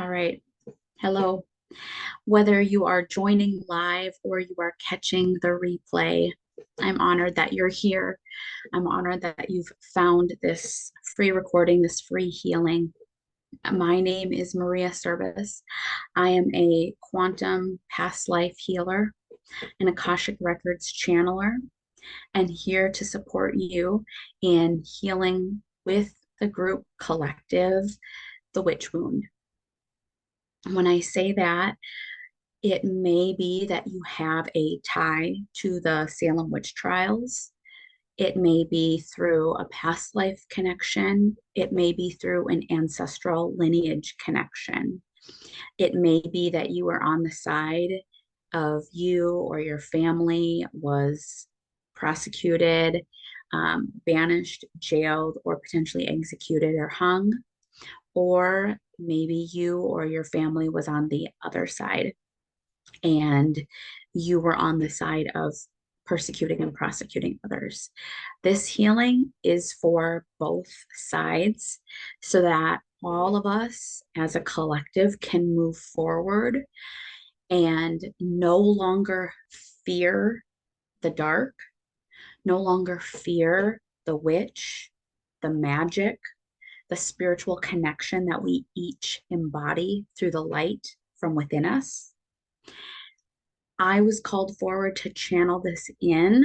right. Hello. Whether you are joining live or you are catching the replay, I'm honored that you're here. I'm honored that you've found this free recording, this free healing. My name is Maria Serbus. I am a quantum past life healer, an Akashic Records channeler, and here to support you in healing with the group collective, The Witch Wound. When I say that, it may be that you have a tie to the Salem witch trials. It may be through a past life connection. It may be through an ancestral lineage connection. It may be that you are on the side of you or your family was prosecuted, banished, jailed, or potentially executed or hung. Or maybe you or your family was on the other side and you were on the side of persecuting and prosecuting others. This healing is for both sides so that all of us as a collective can move forward and no longer fear the dark, no longer fear the witch, the magic, the spiritual connection that we each embody through the light from within us. I was called forward to channel this in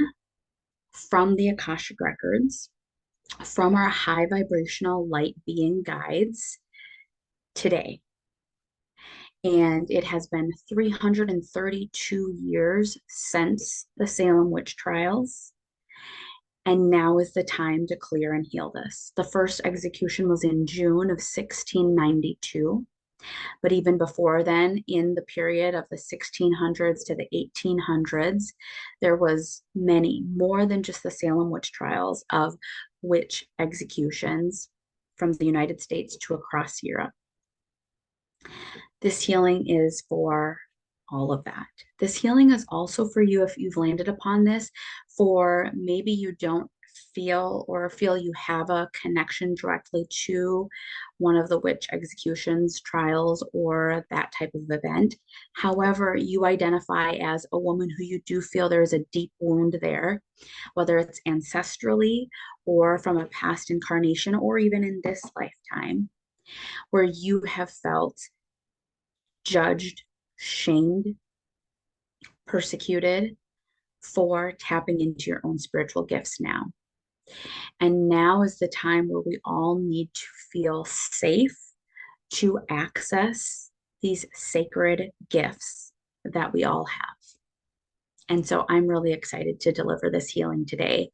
from the Akashic Records, from our high vibrational light being guides today. And it has been 332 years since the Salem witch trials. And now is the time to clear and heal this. The first execution was in June of 1692. But even before then, in the period of the 1600s to the 1800s, there was many, more than just the Salem witch trials, of witch executions from the United States to across Europe. This healing is for all of that. This healing is also for you if you've landed upon this, for maybe you don't feel you have a connection directly to one of the witch executions, trials, or that type of event. However, you identify as a woman who you do feel there is a deep wound there, whether it's ancestrally or from a past incarnation or even in this lifetime, where you have felt judged, shamed, persecuted for tapping into your own spiritual gifts now. And now is the time where we all need to feel safe to access these sacred gifts that we all have. And so I'm really excited to deliver this healing today.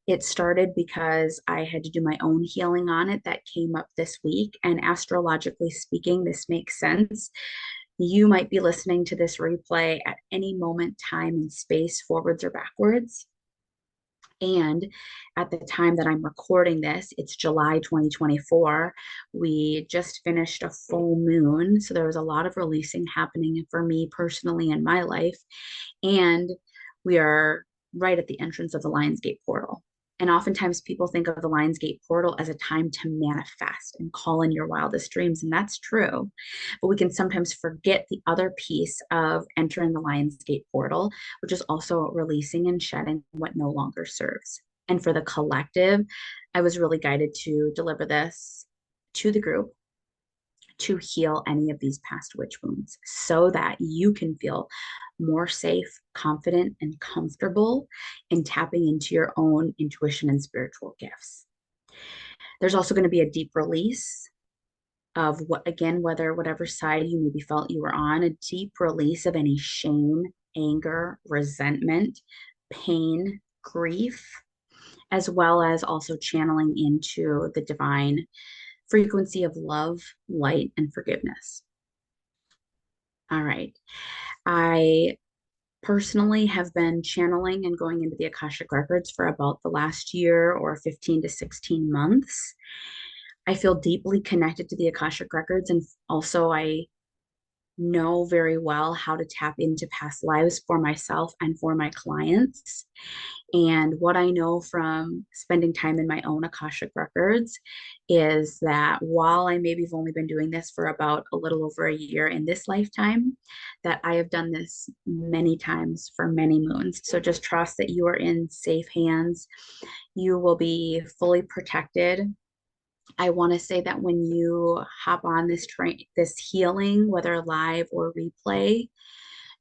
It started because I had to do my own healing on it that came up this week. And astrologically speaking, this makes sense. You might be listening to this replay at any moment, time, and space, forwards or backwards. And at the time that I'm recording this, it's July 2024. We just finished a full moon. So there was a lot of releasing happening for me personally in my life. And we are right at the entrance of the Lionsgate portal. And oftentimes people think of the Lionsgate portal as a time to manifest and call in your wildest dreams. And that's true. But we can sometimes forget the other piece of entering the Lionsgate portal, which is also releasing and shedding what no longer serves. And for the collective, I was really guided to deliver this to the group to heal any of these past witch wounds so that you can feel more safe, confident, and comfortable in tapping into your own intuition and spiritual gifts. There's also going to be a deep release of whatever side you maybe felt you were on, a deep release of any shame, anger, resentment, pain, grief, as well as also channeling into the divine frequency of love, light, and forgiveness. All right. I personally have been channeling and going into the Akashic Records for about the last year or 15 to 16 months. I feel deeply connected to the Akashic Records, and also I know very well how to tap into past lives for myself and for my clients. And what I know from spending time in my own Akashic Records is that while I maybe have only been doing this for about a little over a year in this lifetime, that I have done this many times for many moons. So just trust that you are in safe hands. You will be fully protected. I want to say that when you hop on this train, this healing, whether live or replay,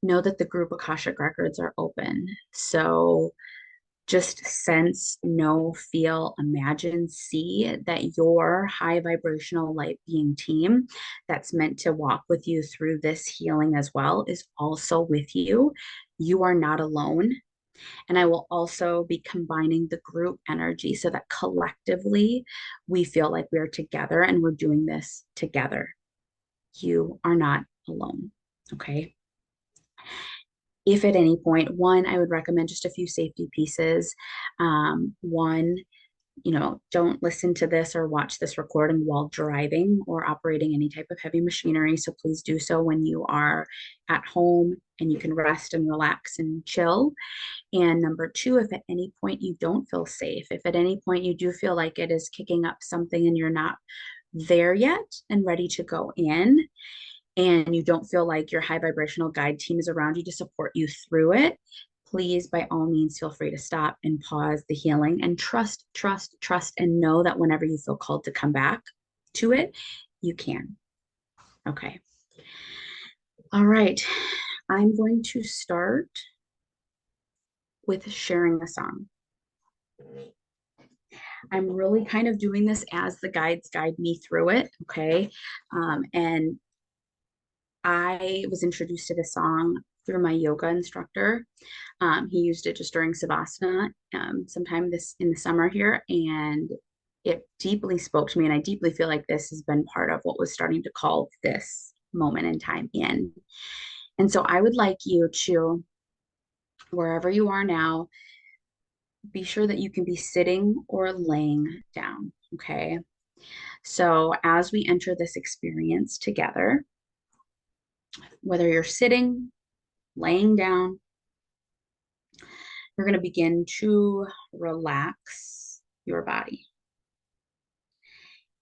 know that the group Akashic Records are open. So just sense, know, feel, imagine, see that your high vibrational light being team that's meant to walk with you through this healing as well is also with you. You are not alone. And I will also be combining the group energy so that collectively we feel like we're together and we're doing this together. You are not alone. Okay. If at any point, one, I would recommend just a few safety pieces. One, don't listen to this or watch this recording while driving or operating any type of heavy machinery. So please do so when you are at home and you can rest and relax and chill. And number two, if at any point you don't feel safe, if at any point you do feel like it is kicking up something and you're not there yet and ready to go in, and you don't feel like your high vibrational guide team is around you to support you through it, please, by all means, feel free to stop and pause the healing and trust, and know that whenever you feel called to come back to it, you can. Okay. All right. I'm going to start with sharing a song. I'm really kind of doing this as the guides guide me through it. Okay. And I was introduced to this song through my yoga instructor. He used it just during Savasana sometime this in the summer here, and it deeply spoke to me. And I deeply feel like this has been part of what was starting to call this moment in time in. And so I would like you to, wherever you are now, be sure that you can be sitting or laying down. Okay. So as we enter this experience together, whether you're sitting, laying down, you're going to begin to relax your body.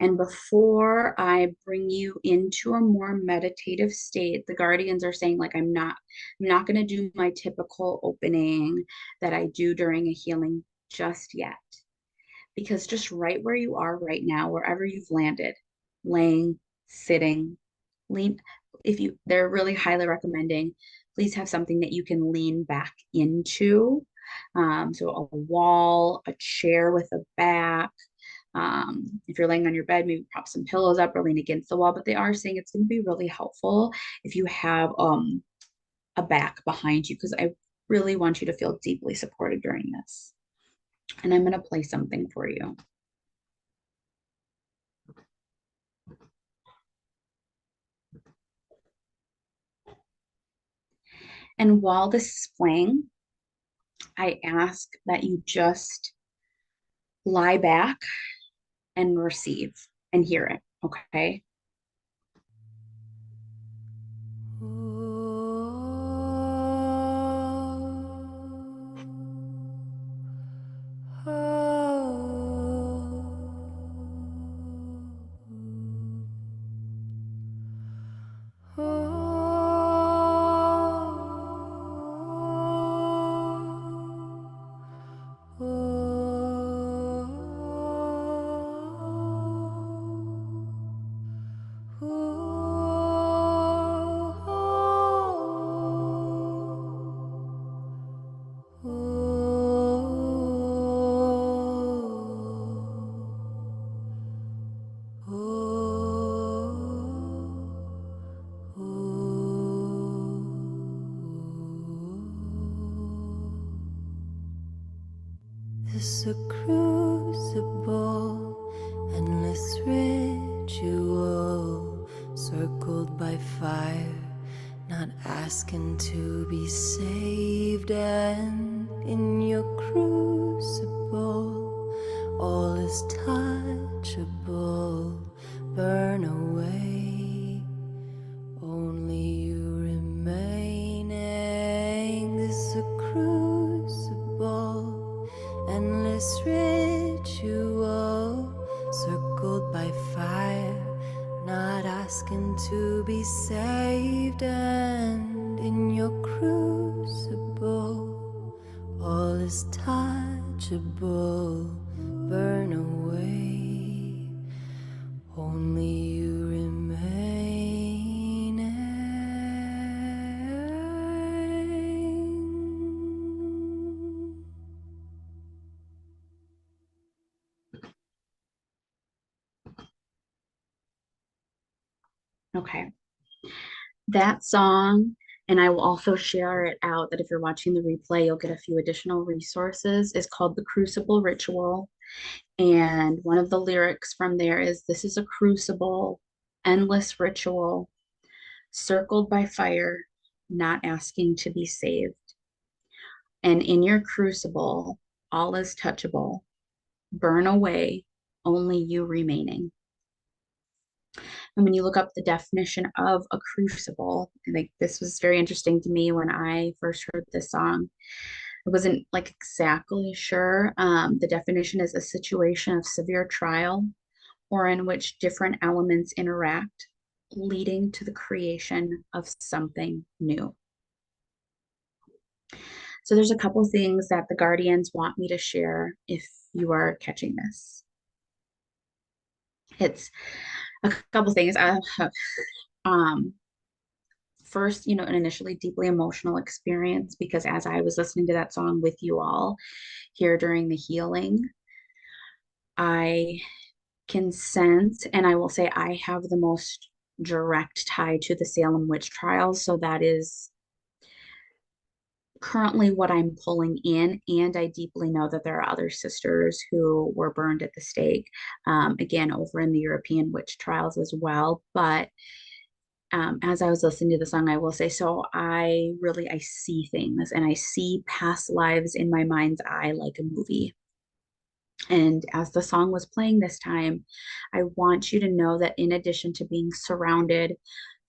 And before I bring you into a more meditative state, the guardians are saying, like, I'm not going to do my typical opening that I do during a healing just yet. Because just right where you are right now, wherever you've landed, laying, sitting, lean, they're really highly recommending, please have something that you can lean back into. So a wall, a chair with a back. If you're laying on your bed, maybe prop some pillows up or lean against the wall. But they are saying it's going to be really helpful if you have a back behind you, because I really want you to feel deeply supported during this. And I'm going to play something for you. And while this is playing, I ask that you just lie back and receive and hear it, okay? This a crucible, endless ritual, circled by fire, not asking to be saved. And in your crucible, all is touchable, burn away, only you endless ritual, circled by fire, not asking to be saved, and in your crucible, all is touchable, burn away, only you remain. Okay. That song, and I will also share it out that if you're watching the replay, you'll get a few additional resources, is called The Crucible Ritual. And one of the lyrics from there is, "This is a crucible, endless ritual, circled by fire, not asking to be saved. And in your crucible, all is touchable, burn away, only you remaining." And when you look up the definition of a crucible, I think this was very interesting to me when I first heard this song. I wasn't like exactly sure. The definition is a situation of severe trial or in which different elements interact, leading to the creation of something new. So there's a couple things that the guardians want me to share if you are catching this. It's a couple things. Um, First, an initially deeply emotional experience, because as I was listening to that song with you all here during the healing, I can sense, and I will say I have the most direct tie to the Salem witch trials. So that is currently what I'm pulling in. And I deeply know that there are other sisters who were burned at the stake, again, over in the European witch trials as well. But as I was listening to the song, I will say, so I see things and I see past lives in my mind's eye like a movie. And as the song was playing this time, I want you to know that in addition to being surrounded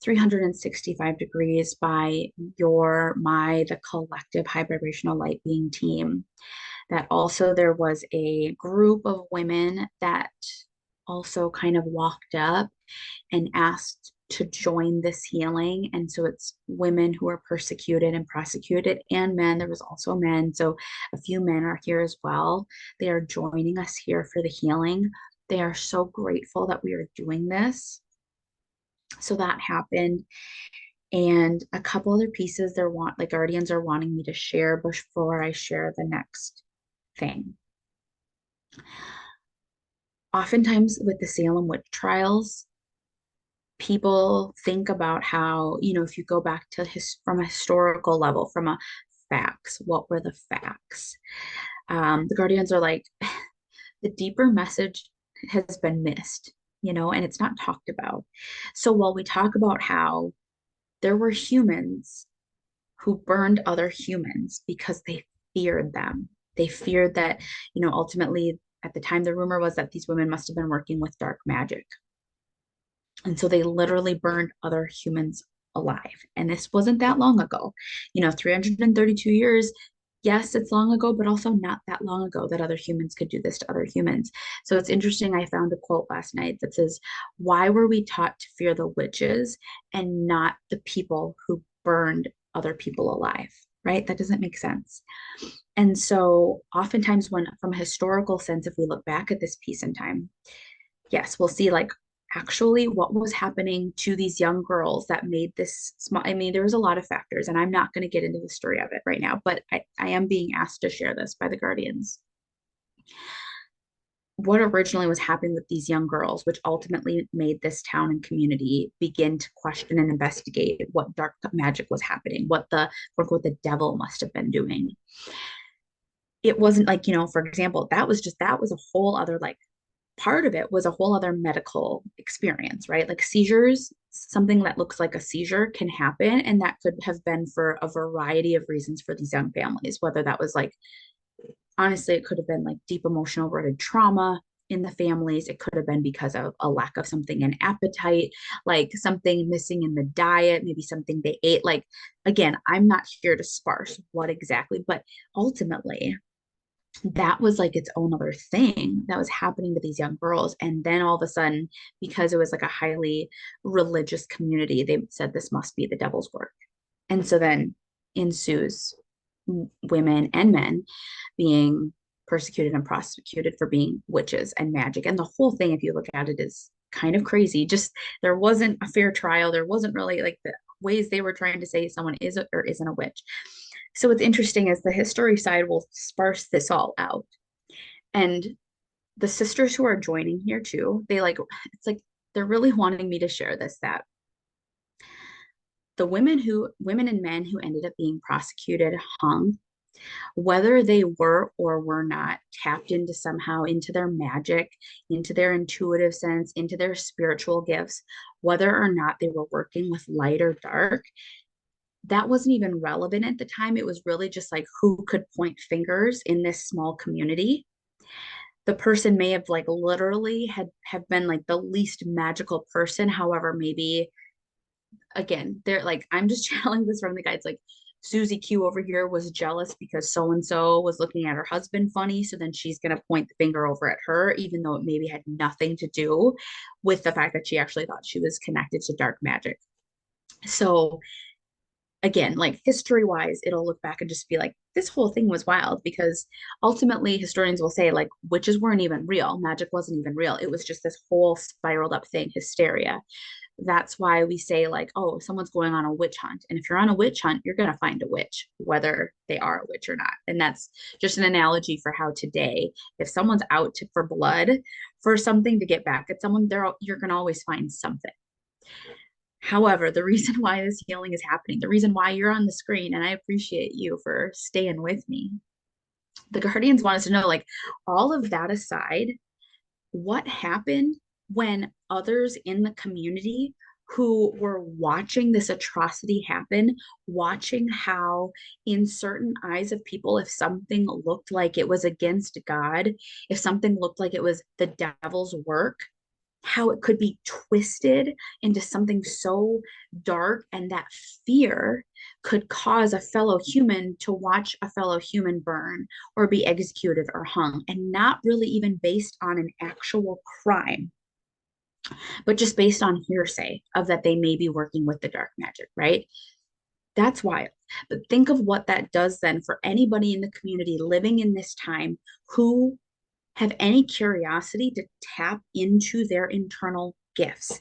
365 degrees by the collective high vibrational light being team, that also there was a group of women that also kind of walked up and asked to join this healing. And so it's women who are persecuted and prosecuted, and men. There was also men. So a few men are here as well. They are joining us here for the healing. They are so grateful that we are doing this. So that happened. And a couple other pieces the guardians are wanting me to share before I share the next thing. Oftentimes with the Salem witch trials, people think about how, if you go back to from a historical level, from a facts, what were the facts? The guardians are like, the deeper message has been missed, and it's not talked about. So while we talk about how there were humans who burned other humans because they feared them, they feared that, ultimately at the time, the rumor was that these women must have been working with dark magic. And so they literally burned other humans alive. And this wasn't that long ago. 332 years, yes, it's long ago, but also not that long ago that other humans could do this to other humans. So it's interesting. I found a quote last night that says, "Why were we taught to fear the witches and not the people who burned other people alive?" Right? That doesn't make sense. And so oftentimes from a historical sense, if we look back at this piece in time, yes, we'll see like actually what was happening to these young girls that made this small. I mean, there was a lot of factors, and I'm not going to get into the story of it right now, but I am being asked to share this by the guardians. What originally was happening with these young girls, which ultimately made this town and community begin to question and investigate what dark magic was happening, what the quote unquote the devil must have been doing. It wasn't like, for example, that was a whole other like part of it was a whole other medical experience, right? Like seizures, something that looks like a seizure can happen. And that could have been for a variety of reasons for these young families, whether that was like, honestly, it could have been like deep emotional rooted trauma in the families. It could have been because of a lack of something in appetite, like something missing in the diet, maybe something they ate. Like, again, I'm not here to sparse what exactly, but ultimately, that was like its own other thing that was happening to these young girls. And then all of a sudden, because it was like a highly religious community, they said this must be the devil's work. And so then ensues women and men being persecuted and prosecuted for being witches and magic. And the whole thing, if you look at it, is kind of crazy. Just there wasn't a fair trial. There wasn't really like the ways they were trying to say someone is or isn't a witch. So what's interesting is the history side will sparse this all out. And the sisters who are joining here too, they like, it's like they're really wanting me to share this, that the women and men who ended up being prosecuted, hung, whether they were or were not tapped into somehow into their magic, into their intuitive sense, into their spiritual gifts, whether or not they were working with light or dark, that wasn't even relevant at the time. It was really just like who could point fingers in this small community. The person may have like literally have been like the least magical person. However, maybe again, they're like, I'm just channeling this from the guides. Like Susie Q over here was jealous because so and so was looking at her husband funny. So then she's going to point the finger over at her, even though it maybe had nothing to do with the fact that she actually thought she was connected to dark magic. So again, like history wise, it'll look back and just be like, this whole thing was wild because ultimately historians will say, like, witches weren't even real. Magic wasn't even real. It was just this whole spiraled up thing, hysteria. That's why we say, like, oh, someone's going on a witch hunt. And if you're on a witch hunt, you're going to find a witch, whether they are a witch or not. And that's just an analogy for how today, if someone's out for blood, for something to get back at someone, you're going to always find something. However, the reason why this healing is happening, the reason why you're on the screen, and I appreciate you for staying with me, the guardians want us to know, like, all of that aside, what happened when others in the community who were watching this atrocity happen, watching how, in certain eyes of people, if something looked like it was against God, if something looked like it was the devil's work, how it could be twisted into something so dark, and that fear could cause a fellow human to watch a fellow human burn or be executed or hung, and not really even based on an actual crime, but just based on hearsay of that they may be working with the dark magic, right? That's wild. But think of what that does then for anybody in the community living in this time who have any curiosity to tap into their internal gifts,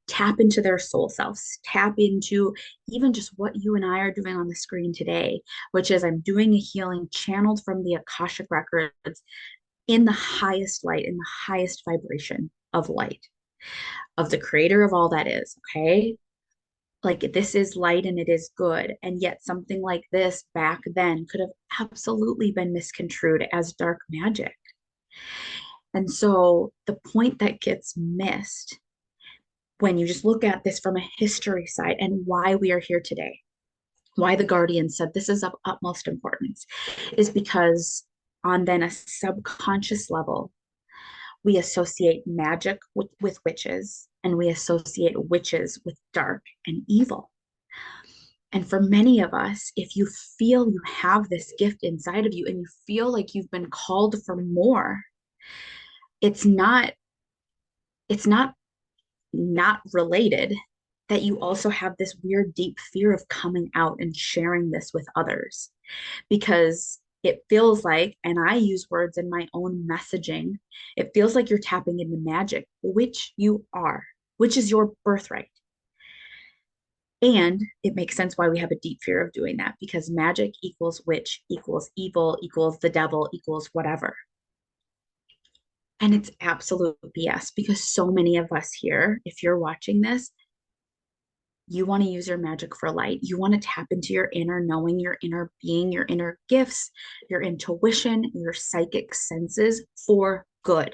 tap into their soul selves, tap into even just what you and I are doing on the screen today, which is I'm doing a healing channeled from the Akashic Records in the highest light, in the highest vibration of light, of the creator of all that is, okay? Like this is light and it is good. And yet something like this back then could have absolutely been misconstrued as dark magic. And so the point that gets missed when you just look at this from a history side and why we are here today, why the Guardian said this is of utmost importance, is because on then a subconscious level, we associate magic with witches, and we associate witches with dark and evil. And for many of us, if you feel you have this gift inside of you and you feel like you've been called for more, it's not it's not related that you also have this weird deep fear of coming out and sharing this with others, because it feels like, and I use words in my own messaging, it feels like you're tapping into magic, which you are, which is your birthright. And it makes sense why we have a deep fear of doing that, because magic equals witch equals evil equals the devil equals whatever. And it's absolute BS, because so many of us here, if you're watching this, you want to use your magic for light. You want to tap into your inner knowing, your inner being, your inner gifts, your intuition, your psychic senses for good.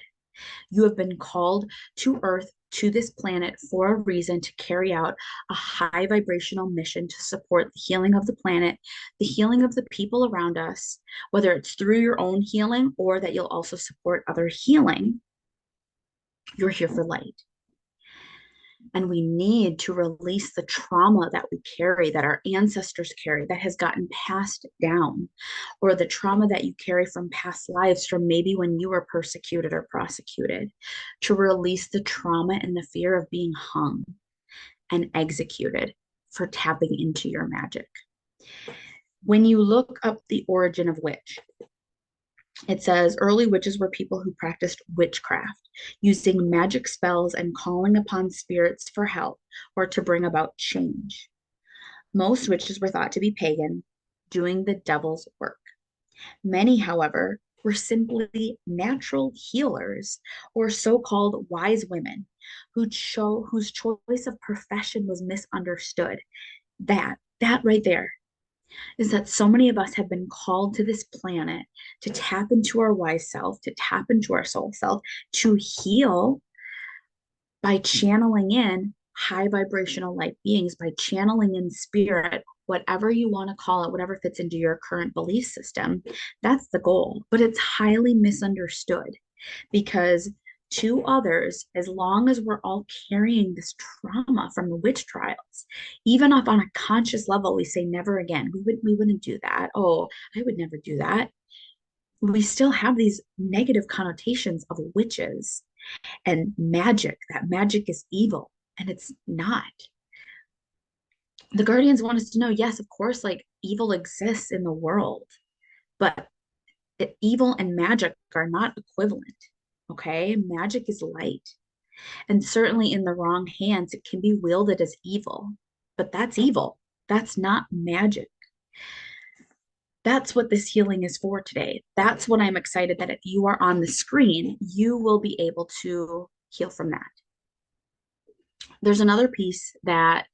You have been called to Earth, to this planet for a reason, to carry out a high vibrational mission to support the healing of the planet, the healing of the people around us, whether it's through your own healing or that you'll also support other healing. You're here for light. And we need to release the trauma that we carry, that our ancestors carry, that has gotten passed down, or the trauma that you carry from past lives, from maybe when you were persecuted or prosecuted, to release the trauma and the fear of being hung and executed for tapping into your magic. When you look up the origin of witch, it says early witches were people who practiced witchcraft, using magic spells and calling upon spirits for help or to bring about change. Most witches were thought to be pagan, doing the devil's work. Many, however, were simply natural healers or so-called wise women whose choice of profession was misunderstood. That right there is that so many of us have been called to this planet to tap into our wise self, to tap into our soul self, to heal by channeling in high vibrational light beings, by channeling in spirit, whatever you want to call it, whatever fits into your current belief system. That's the goal. But it's highly misunderstood because to others, as long as we're all carrying this trauma from the witch trials, even up on a conscious level, we say never again. We wouldn't do that. Oh, I would never do that. We still have these negative connotations of witches and magic, that magic is evil, and it's not. The guardians want us to know, yes, of course, like evil exists in the world, but evil and magic are not equivalent. Okay, magic is light, and certainly in the wrong hands it can be wielded as evil, but that's evil. That's not magic. That's what this healing is for today. That's what I'm excited that if you are on the screen, you will be able to heal from that. There's another piece that,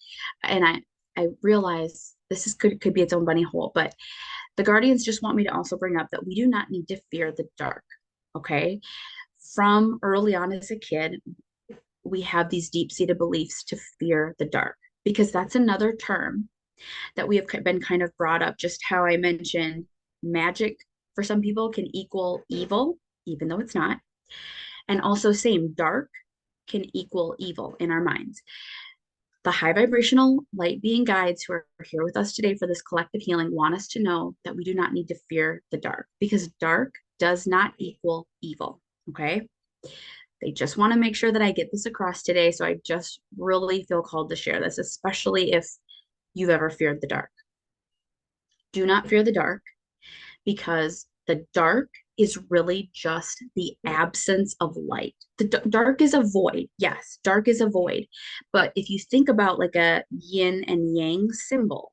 and I realize this could be its own bunny hole, but the guardians just want me to also bring up that we do not need to fear the dark. Okay, from early on as a kid, we have these deep-seated beliefs to fear the dark, because that's another term that we have been kind of brought up, just how I mentioned magic for some people can equal evil, even though it's not. And also same, dark can equal evil in our minds. The high vibrational light being guides who are here with us today for this collective healing want us to know that we do not need to fear the dark, because dark does not equal evil. Okay. They just want to make sure that I get this across today. So I just really feel called to share this, especially if you've ever feared the dark. Do not fear the dark, because the dark is really just the absence of light. The dark is a void. Yes, dark is a void. But if you think about like a yin and yang symbol,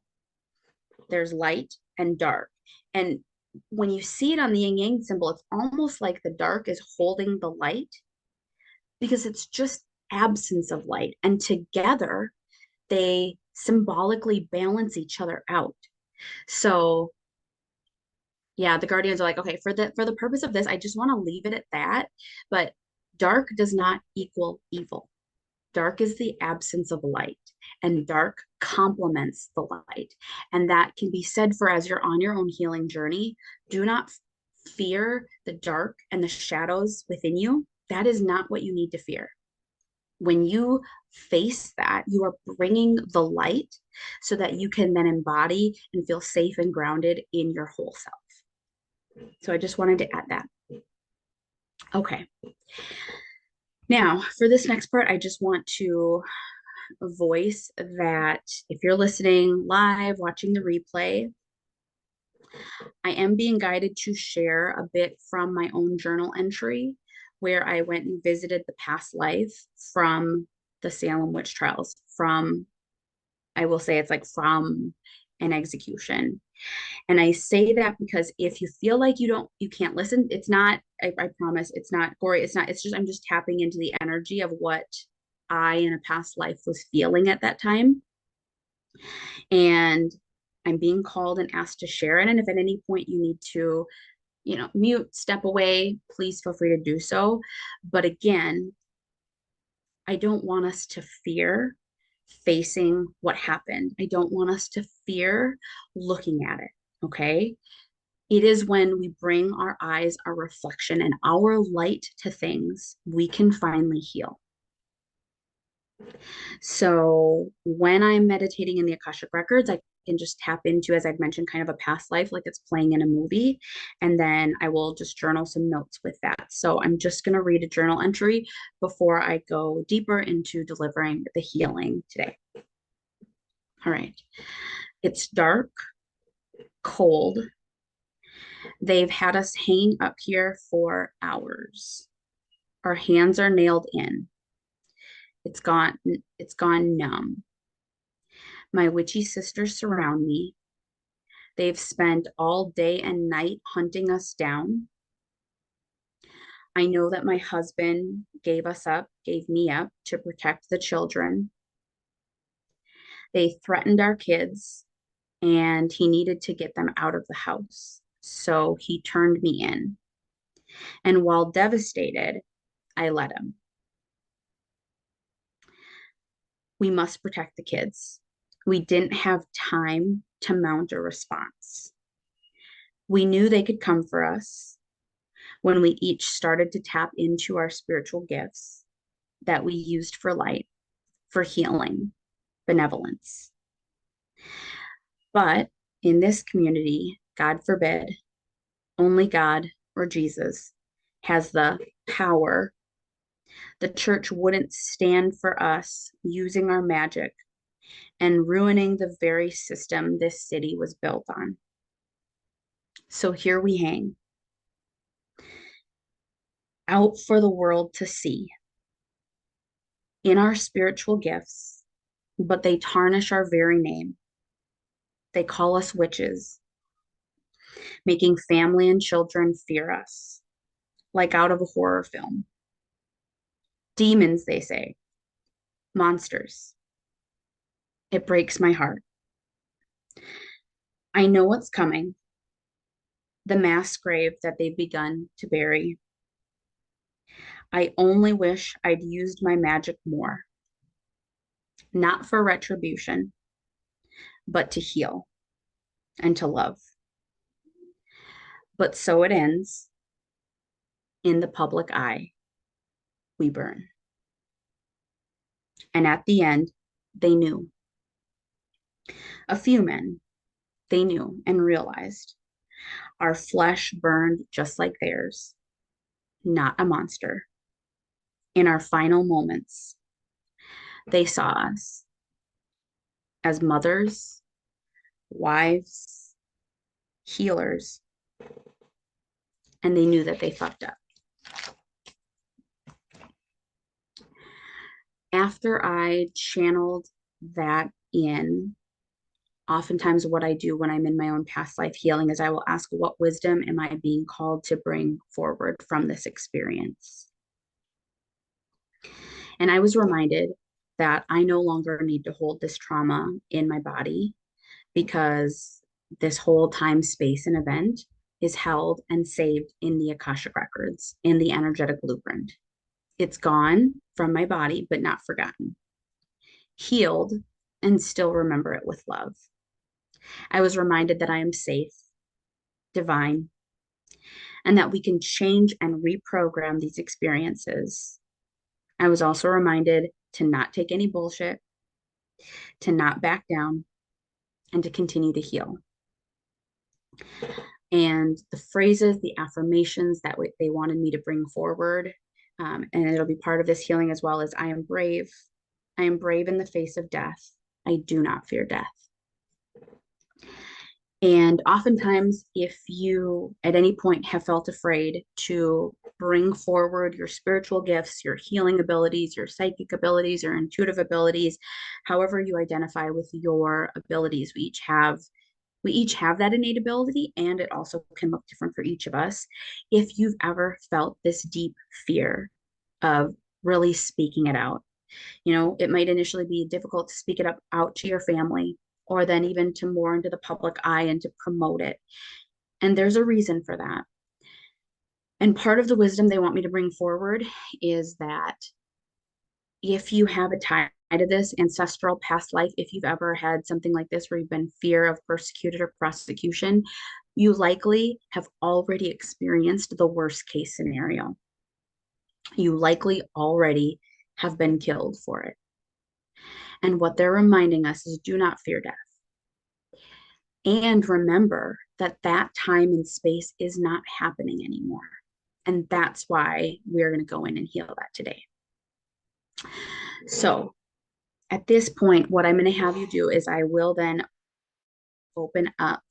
there's light and dark. And when you see it on the yin yang symbol, it's almost like the dark is holding the light, because it's just absence of light. And together, they symbolically balance each other out. So yeah, the guardians are like, okay, for the purpose of this, I just want to leave it at that. But dark does not equal evil. Dark is the absence of light, and dark complements the light. And that can be said for as you're on your own healing journey. Do not fear the dark and the shadows within you. That is not what you need to fear. When you face that, you are bringing the light so that you can then embody and feel safe and grounded in your whole self. So I just wanted to add that. Okay. Now, for this next part, I just want to voice that if you're listening live, watching the replay, I am being guided to share a bit from my own journal entry where I went and visited the past life from the Salem witch trials, from, I will say it's like from an execution. And I say that because if you feel like you can't listen, it's not, I promise, it's not gory. It's just, I'm just tapping into the energy of what I in a past life was feeling at that time. And I'm being called and asked to share it. And if at any point you need to, mute, step away, please feel free to do so. But again, I don't want us to fear facing what happened. I don't want us to fear looking at it. Okay. It is when we bring our eyes, our reflection, and our light to things, we can finally heal. So when I'm meditating in the Akashic Records, I can just tap into, as I've mentioned, kind of a past life, like it's playing in a movie. And then I will just journal some notes with that. So I'm just going to read a journal entry before I go deeper into delivering the healing today. All right. It's dark, cold. They've had us hanging up here for hours. Our hands are nailed in. It's gone numb. My witchy sisters surround me. They've spent all day and night hunting us down. I know that my husband gave me up to protect the children. They threatened our kids and he needed to get them out of the house. So he turned me in. And while devastated, I let him. We must protect the kids. We didn't have time to mount a response. We knew they could come for us when we each started to tap into our spiritual gifts that we used for light, for healing, benevolence. But in this community, God forbid, only God or Jesus has the power. The church wouldn't stand for us using our magic and ruining the very system this city was built on. So here we hang, out for the world to see, in our spiritual gifts, but they tarnish our very name. They call us witches, making family and children fear us, like out of a horror film. Demons, they say, monsters. It breaks my heart. I know what's coming, the mass grave that they've begun to bury. I only wish I'd used my magic more, not for retribution, but to heal and to love. But so it ends. In the public eye, we burn. And at the end, they knew. A few men, they knew and realized our flesh burned just like theirs, not a monster. In our final moments, they saw us as mothers, wives, healers, and they knew that they fucked up. After I channeled that in, oftentimes what I do when I'm in my own past life healing is I will ask, what wisdom am I being called to bring forward from this experience? And I was reminded that I no longer need to hold this trauma in my body because this whole time, space, and event is held and saved in the Akashic Records, in the energetic blueprint. It's gone from my body, but not forgotten. Healed and still remember it with love. I was reminded that I am safe, divine, and that we can change and reprogram these experiences. I was also reminded to not take any bullshit, to not back down, and to continue to heal. And the phrases, the affirmations that they wanted me to bring forward, and it'll be part of this healing as well, as I am brave. I am brave in the face of death. I do not fear death. And oftentimes, if you at any point have felt afraid to bring forward your spiritual gifts, your healing abilities, your psychic abilities, your intuitive abilities, however you identify with your abilities, we each have that innate ability, and it also can look different for each of us. If you've ever felt this deep fear of really speaking it out, it might initially be difficult to speak it out to your family, or then even to more into the public eye and to promote it. And there's a reason for that. And part of the wisdom they want me to bring forward is that if you have a tie to this ancestral past life, if you've ever had something like this where you've been fear of persecuted or prosecution, you likely have already experienced the worst case scenario. You likely already have been killed for it. And what they're reminding us is do not fear death. And remember that that time and space is not happening anymore. And that's why we're going to go in and heal that today. So at this point, what I'm going to have you do is I will then open up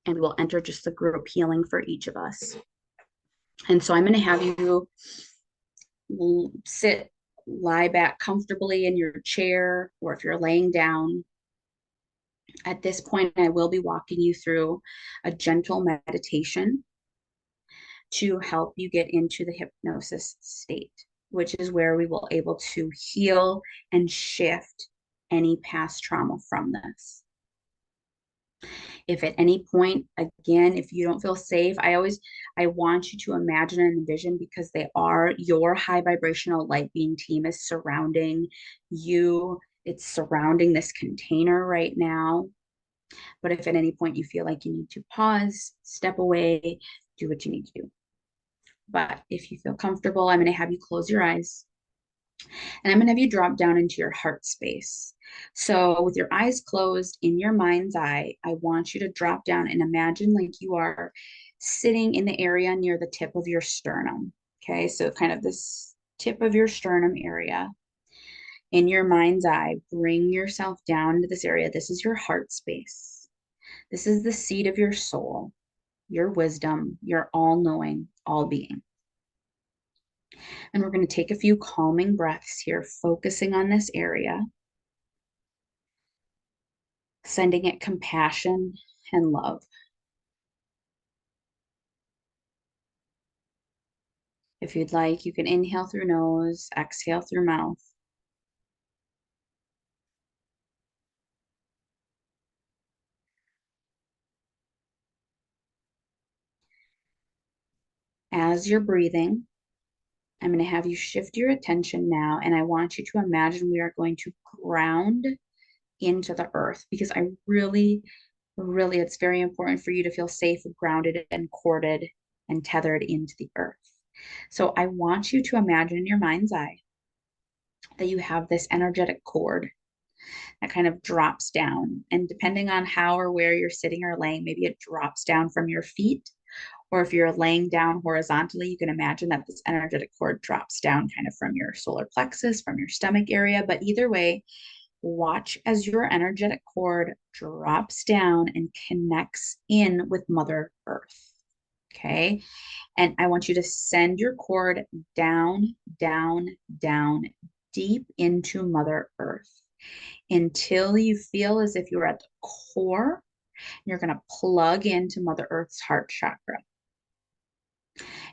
and we'll enter just the group healing for each of us. And so I'm going to have you sit, lie back comfortably in your chair, or if you're laying down. At this point, I will be walking you through a gentle meditation to help you get into the hypnosis state, which is where we will able to heal and shift any past trauma from this. If at any point, again, if you don't feel safe, I want you to imagine and envision, because they are your high vibrational light being team is surrounding you. It's surrounding this container right now. But if at any point you feel like you need to pause, step away, do what you need to do. But if you feel comfortable, I'm going to have you close your eyes. And I'm going to have you drop down into your heart space. So with your eyes closed, in your mind's eye, I want you to drop down and imagine like you are sitting in the area near the tip of your sternum. Okay, so kind of this tip of your sternum area. In your mind's eye, bring yourself down into this area. This is your heart space. This is the seat of your soul, your wisdom, your all-knowing, all-being. And we're going to take a few calming breaths here, focusing on this area, sending it compassion and love. If you'd like, you can inhale through nose, exhale through mouth. As you're breathing, I'm going to have you shift your attention now, and I want you to imagine we are going to ground into the earth, because I really, it's very important for you to feel safe, grounded, and corded and tethered into the earth. So I want you to imagine in your mind's eye that you have this energetic cord that kind of drops down. And depending on how or where you're sitting or laying, maybe it drops down from your feet. Or if you're laying down horizontally, you can imagine that this energetic cord drops down kind of from your solar plexus, from your stomach area. But either way, watch as your energetic cord drops down and connects in with Mother Earth. Okay. And I want you to send your cord down, down, down, deep into Mother Earth until you feel as if you're at the core. You're going to plug into Mother Earth's heart chakra.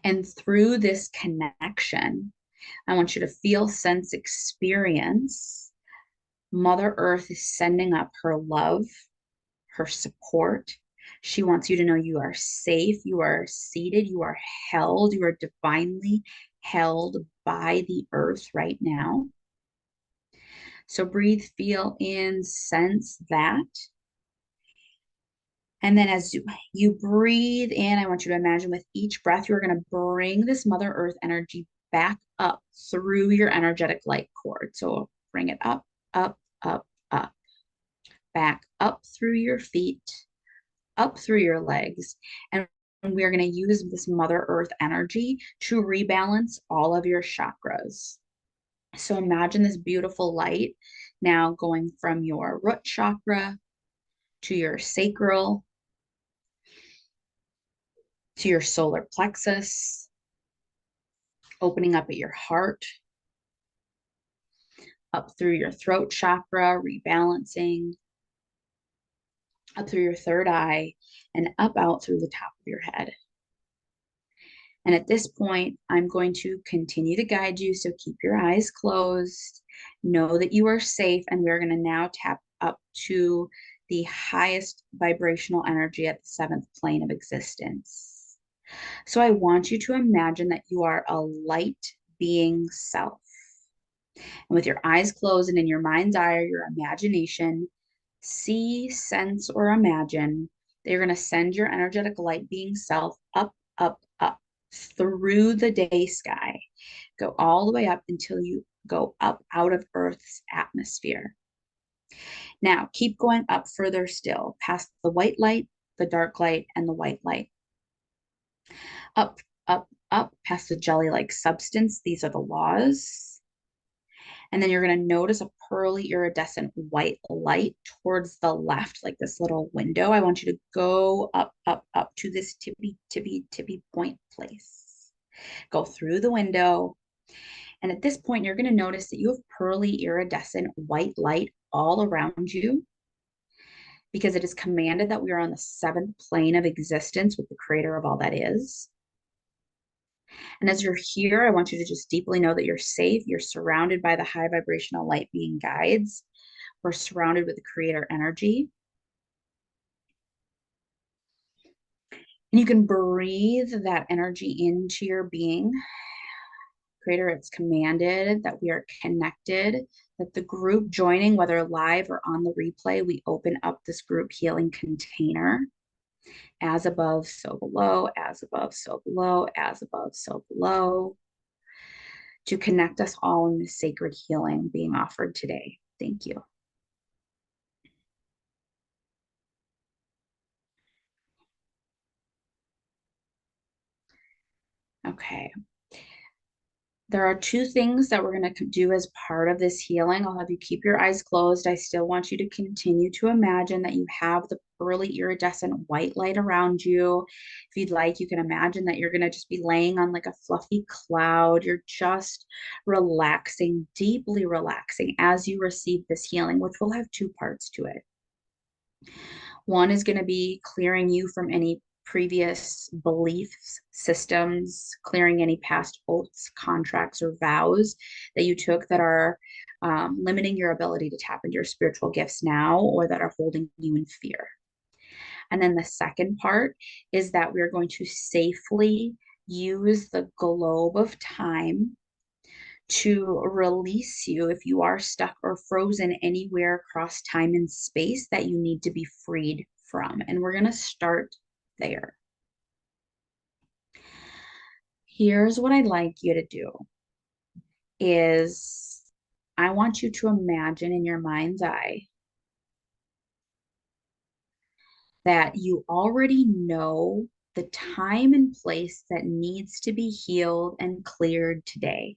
And through this connection, I want you to feel, sense, experience Mother Earth is sending up her love, her support. She wants you to know you are safe, you are seated, you are held, you are divinely held by the earth right now. So breathe, feel in, sense that. And then as you breathe in, I want you to imagine with each breath, you're going to bring this Mother Earth energy back up through your energetic light cord. So bring it up, up, up, up, back up through your feet, up through your legs. And we are going to use this Mother Earth energy to rebalance all of your chakras. So imagine this beautiful light now going from your root chakra to your sacral, to your solar plexus, opening up at your heart, up through your throat chakra, rebalancing, up through your third eye, and up out through the top of your head. And at this point, I'm going to continue to guide you. So keep your eyes closed. Know that you are safe. And we're going to now tap up to the highest vibrational energy at the seventh plane of existence. So I want you to imagine that you are a light being self. And with your eyes closed and in your mind's eye or your imagination, see, sense, or imagine that you're going to send your energetic light being self up, up, up through the day sky. Go all the way up until you go up out of Earth's atmosphere. Now keep going up further still, past the white light, the dark light, and the white light. Up, up, up, past the jelly-like substance. These are the laws. And then you're going to notice a pearly iridescent white light towards the left, like this little window. I want you to go up, up, up to this tippy, tippy, tippy point place. Go through the window. And at this point, you're going to notice that you have pearly iridescent white light all around you, because it is commanded that we are on the 7th plane of existence with the creator of all that is. And as you're here, I want you to just deeply know that you're safe. You're surrounded by the high vibrational light being guides. We're surrounded with the creator energy. And you can breathe that energy into your being. Creator, it's commanded that we are connected, that the group joining, whether live or on the replay, we open up this group healing container. As above, so below, as above, so below, as above, so below, to connect us all in this sacred healing being offered today. Thank you. Okay. There are 2 things that we're going to do as part of this healing. I'll have you keep your eyes closed. I still want you to continue to imagine that you have the pearly iridescent white light around you. If you'd like, you can imagine that you're going to just be laying on like a fluffy cloud. You're just relaxing, deeply relaxing as you receive this healing, which will have 2 parts to it. One is going to be clearing you from any previous beliefs, systems, clearing any past oaths, contracts, or vows that you took that are limiting your ability to tap into your spiritual gifts now, or that are holding you in fear. And then the second part is that we're going to safely use the globe of time to release you if you are stuck or frozen anywhere across time and space that you need to be freed from. And we're going to start there. Here's what I'd like you to do is I want you to imagine in your mind's eye that you already know the time and place that needs to be healed and cleared today.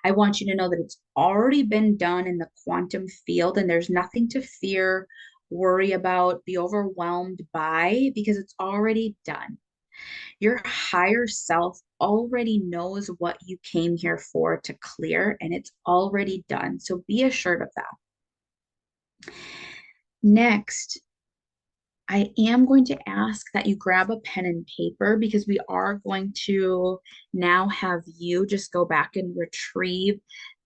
I want you to know that it's already been done in the quantum field, and there's nothing to fear, worry about, be overwhelmed by, because it's already done. Your higher self already knows what you came here for to clear, and it's already done. So be assured of that. Next, I am going to ask that you grab a pen and paper, because we are going to now have you just go back and retrieve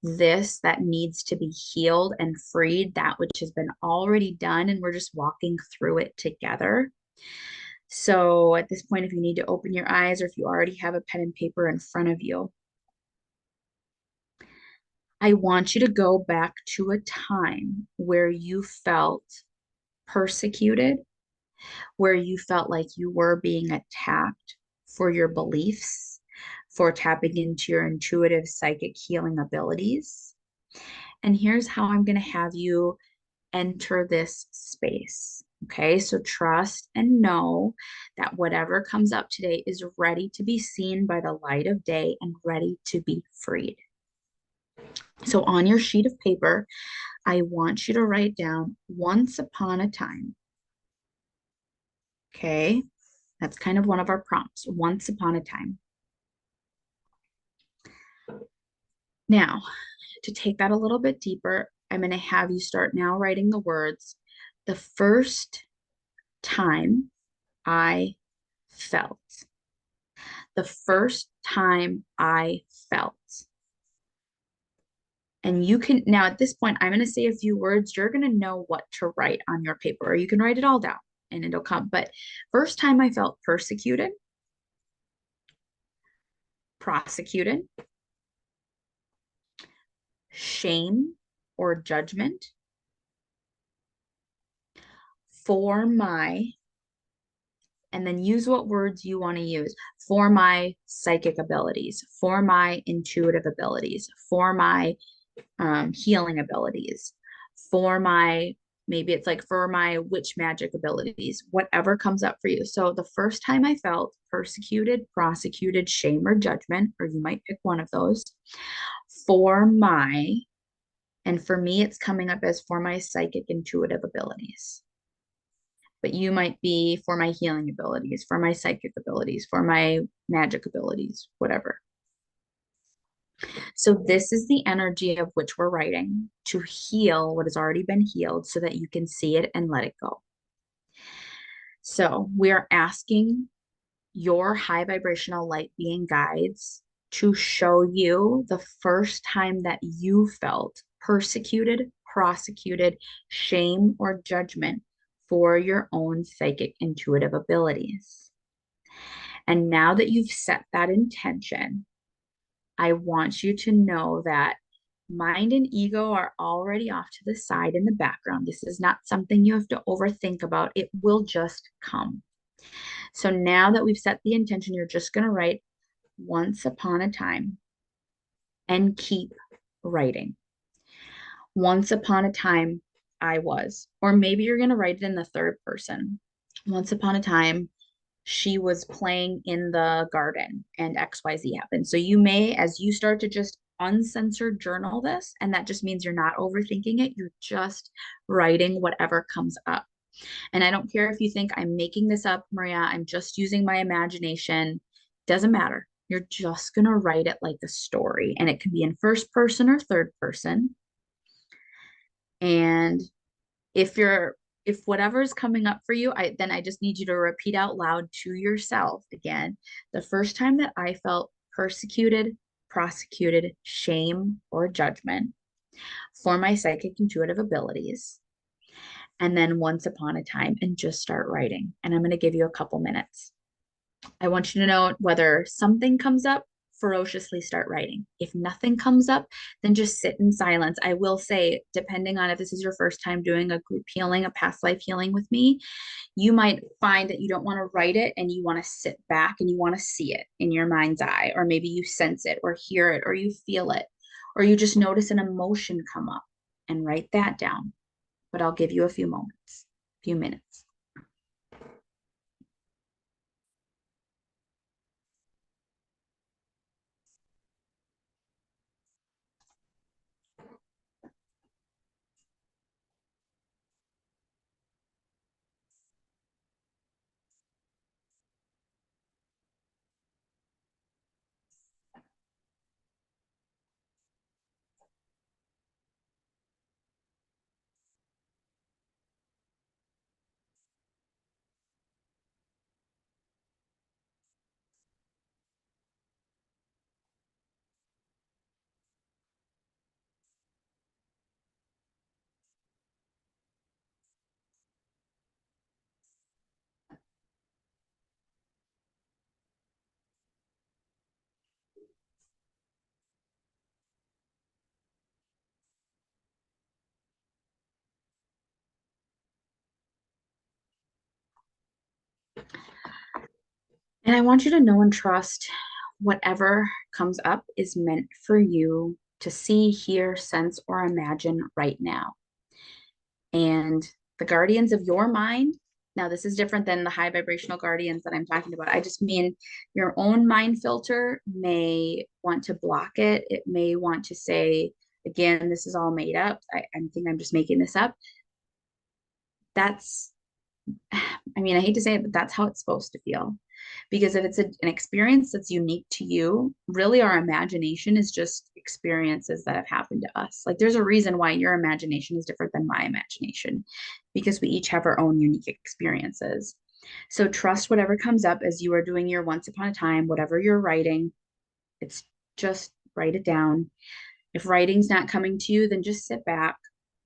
this that needs to be healed and freed, that which has been already done, and we're just walking through it together. So at this point, if you need to open your eyes, or if you already have a pen and paper in front of you, I want you to go back to a time where you felt persecuted, where you felt like you were being attacked for your beliefs, for tapping into your intuitive psychic healing abilities. And here's how I'm going to have you enter this space. Okay, so trust and know that whatever comes up today is ready to be seen by the light of day and ready to be freed. So on your sheet of paper, I want you to write down once upon a time. Okay, that's kind of one of our prompts, once upon a time. Now, to take that a little bit deeper, I'm going to have you start now writing the words, the first time I felt. The first time I felt. And you can, now at this point, I'm going to say a few words. You're going to know what to write on your paper, or you can write it all down and it'll come. But first time I felt persecuted, prosecuted, shame or judgment, for my, and then use what words you want to use, for my psychic abilities, for my intuitive abilities, for my healing abilities, for my, maybe it's like for my witch magic abilities, whatever comes up for you. So the first time I felt persecuted, prosecuted, shame, or judgment, or you might pick one of those, for my, and for me, it's coming up as for my psychic intuitive abilities. But you might be for my healing abilities, for my psychic abilities, for my magic abilities, whatever. So this is the energy of which we're writing to heal what has already been healed so that you can see it and let it go. So we are asking your high vibrational light being guides to show you the first time that you felt persecuted, prosecuted, shame, or judgment for your own psychic intuitive abilities. And now that you've set that intention, I want you to know that mind and ego are already off to the side in the background. This is not something you have to overthink about. It will just come. So now that we've set the intention, you're just going to write once upon a time and keep writing. Once upon a time, I was. Or maybe you're going to write it in the third person. Once upon a time, she was playing in the garden and XYZ happened. So you may, as you start to just uncensored journal this, and that just means you're not overthinking it, you're just writing whatever comes up. And I don't care if you think I'm making this up, Maria, I'm just using my imagination. Doesn't matter. You're just going to write it like a story. And it could be in first person or third person. And if whatever's coming up for you, then I just need you to repeat out loud to yourself again. The first time that I felt persecuted, prosecuted, shame, or judgment for my psychic intuitive abilities. And then once upon a time, and just start writing. And I'm going to give you a couple minutes. I want you to know whether something comes up, ferociously start writing. If nothing comes up, then just sit in silence. I will say, depending on if this is your first time doing a group healing, a past life healing with me, you might find that you don't want to write it and you want to sit back and you want to see it in your mind's eye, or maybe you sense it or hear it or you feel it, or you just notice an emotion come up and write that down. But I'll give you a few moments, few minutes. And I want you to know and trust whatever comes up is meant for you to see, hear, sense, or imagine right now. And the guardians of your mind, now this is different than the high vibrational guardians that I'm talking about. I just mean your own mind filter may want to block it. It may want to say, again, this is all made up. I think I'm just making this up. That's, I mean, I hate to say it, but that's how it's supposed to feel. Because if it's an experience that's unique to you, really our imagination is just experiences that have happened to us. Like there's a reason why your imagination is different than my imagination, because we each have our own unique experiences. So trust whatever comes up as you are doing your once upon a time, whatever you're writing, it's just write it down. If writing's not coming to you, then just sit back.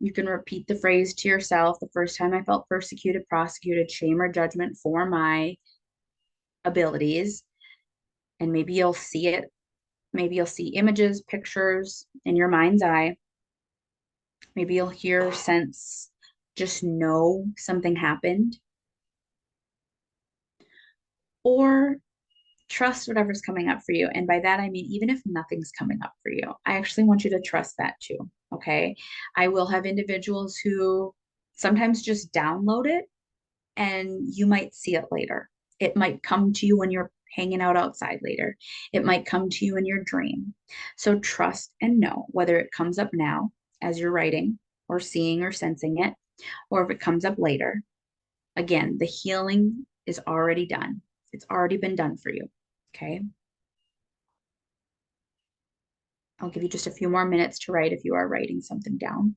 You can repeat the phrase to yourself. The first time I felt persecuted, prosecuted, shame, or judgment for my abilities, and maybe you'll see it. Maybe you'll see images, pictures in your mind's eye. Maybe you'll hear, sense, just know something happened. Or trust whatever's coming up for you. And by that, I mean, even if nothing's coming up for you, I actually want you to trust that too. Okay. I will have individuals who sometimes just download it and you might see it later. It might come to you when you're hanging out outside later. It might come to you in your dream. So trust and know whether it comes up now as you're writing or seeing or sensing it, or if it comes up later. Again, the healing is already done. It's already been done for you. Okay. I'll give you just a few more minutes to write if you are writing something down.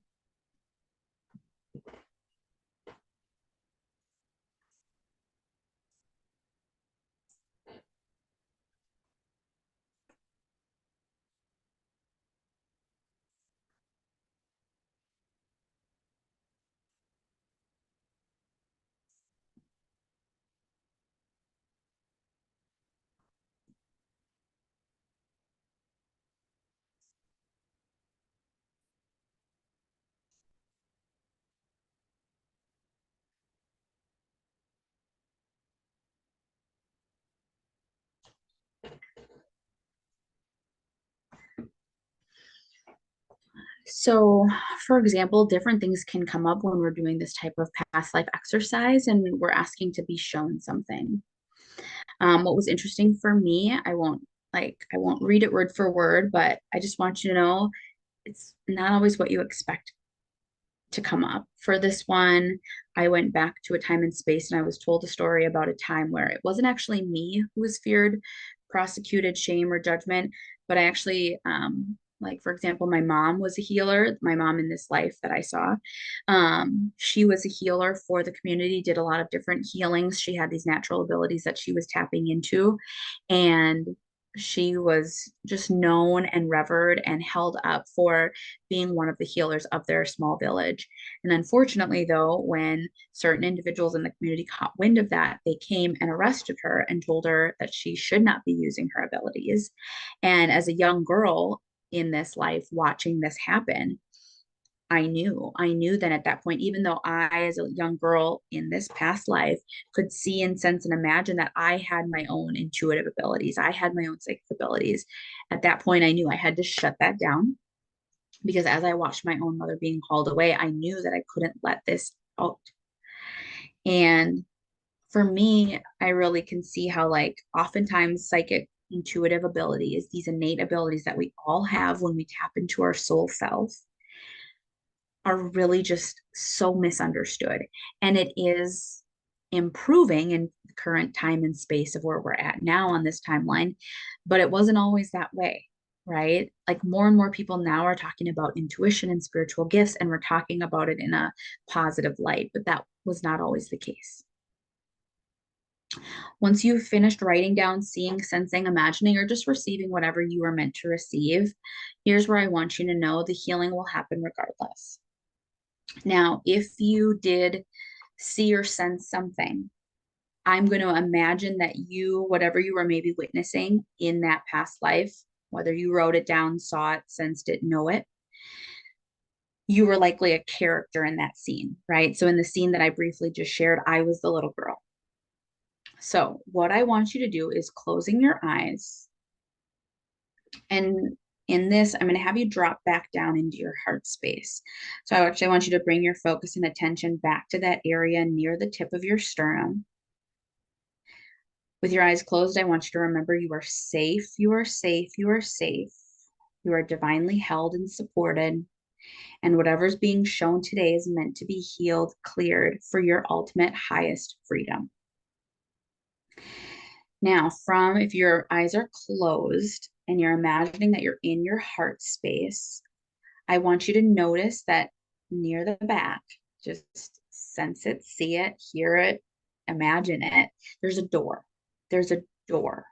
So, for example, different things can come up when we're doing this type of past life exercise and we're asking to be shown something. What was interesting for me, I won't read it word for word, but I just want you to know it's not always what you expect to come up. For this one, I went back to a time and space and I was told a story about a time where it wasn't actually me who was feared, prosecuted, shame, or judgment, but I actually, like for example, my mom was a healer. My mom in this life that I saw, she was a healer for the community, did a lot of different healings. She had these natural abilities that she was tapping into, and she was just known and revered and held up for being one of the healers of their small village. And unfortunately, though, when certain individuals in the community caught wind of that, they came and arrested her and told her that she should not be using her abilities. And as a young girl in this life, watching this happen, I knew then at that point, even though I, as a young girl in this past life, could see and sense and imagine that I had my own intuitive abilities, I had my own psychic abilities. At that point, I knew I had to shut that down because as I watched my own mother being called away, I knew that I couldn't let this out. And for me, I really can see how, like, oftentimes psychic intuitive abilities, these innate abilities that we all have when we tap into our soul self, are really just so misunderstood. And it is improving in the current time and space of where we're at now on this timeline, but it wasn't always that way, right? Like more and more people now are talking about intuition and spiritual gifts, and we're talking about it in a positive light, but that was not always the case. Once you've finished writing down, seeing, sensing, imagining, or just receiving whatever you were meant to receive, here's where I want you to know the healing will happen regardless. Now, if you did see or sense something, I'm going to imagine that you, whatever you were maybe witnessing in that past life, whether you wrote it down, saw it, sensed it, know it, you were likely a character in that scene, right? So in the scene that I briefly just shared, I was the little girl. So what I want you to do is closing your eyes, and in this, I'm going to have you drop back down into your heart space. So I actually want you to bring your focus and attention back to that area near the tip of your sternum. With your eyes closed, I want you to remember you are safe, you are safe, you are safe. You are divinely held and supported. And whatever's being shown today is meant to be healed, cleared for your ultimate highest freedom. Now, if your eyes are closed and you're imagining that you're in your heart space, I want you to notice that near the back, just sense it, see it, hear it, imagine it. There's a door. There's a door.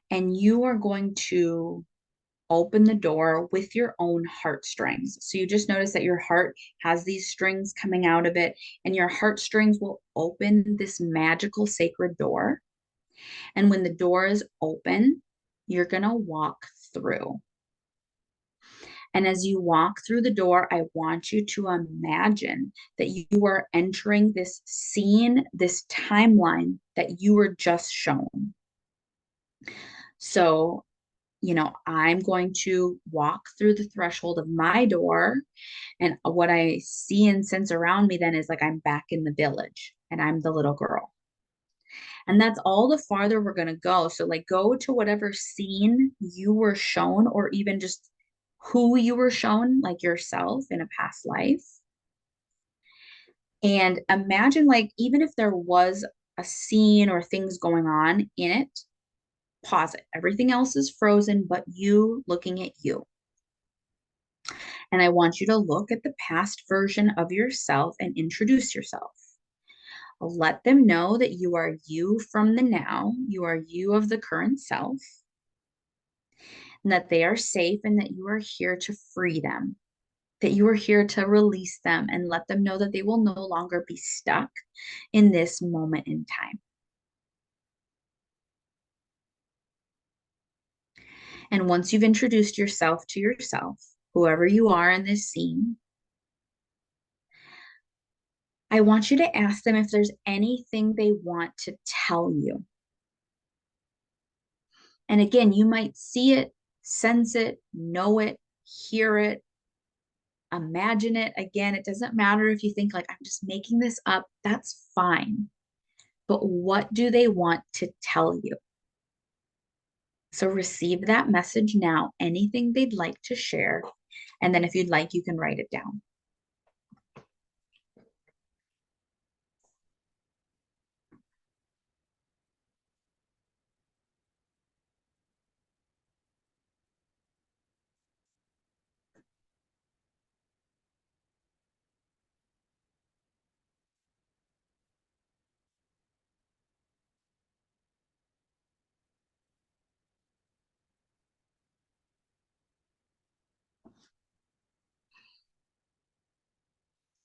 And you are going to open the door with your own heartstrings. So you just notice that your heart has these strings coming out of it, and your heartstrings will open this magical sacred door. And when the door is open, you're going to walk through. And as you walk through the door, I want you to imagine that you are entering this scene, this timeline that you were just shown. So I'm going to walk through the threshold of my door. And what I see and sense around me then is like I'm back in the village and I'm the little girl. And that's all the farther we're going to go. So, like, go to whatever scene you were shown, or even just who you were shown, like yourself in a past life. And imagine, like, even if there was a scene or things going on in it, pause it. Everything else is frozen, but you looking at you. And I want you to look at the past version of yourself and introduce yourself. Let them know that you are you from the now, you are you of the current self, and that they are safe and that you are here to free them, that you are here to release them and let them know that they will no longer be stuck in this moment in time. And once you've introduced yourself to yourself, whoever you are in this scene, I want you to ask them if there's anything they want to tell you. And again, you might see it, sense it, know it, hear it, imagine it. Again, it doesn't matter if you think like, I'm just making this up, that's fine. But what do they want to tell you? So receive that message now, anything they'd like to share. And then if you'd like, you can write it down.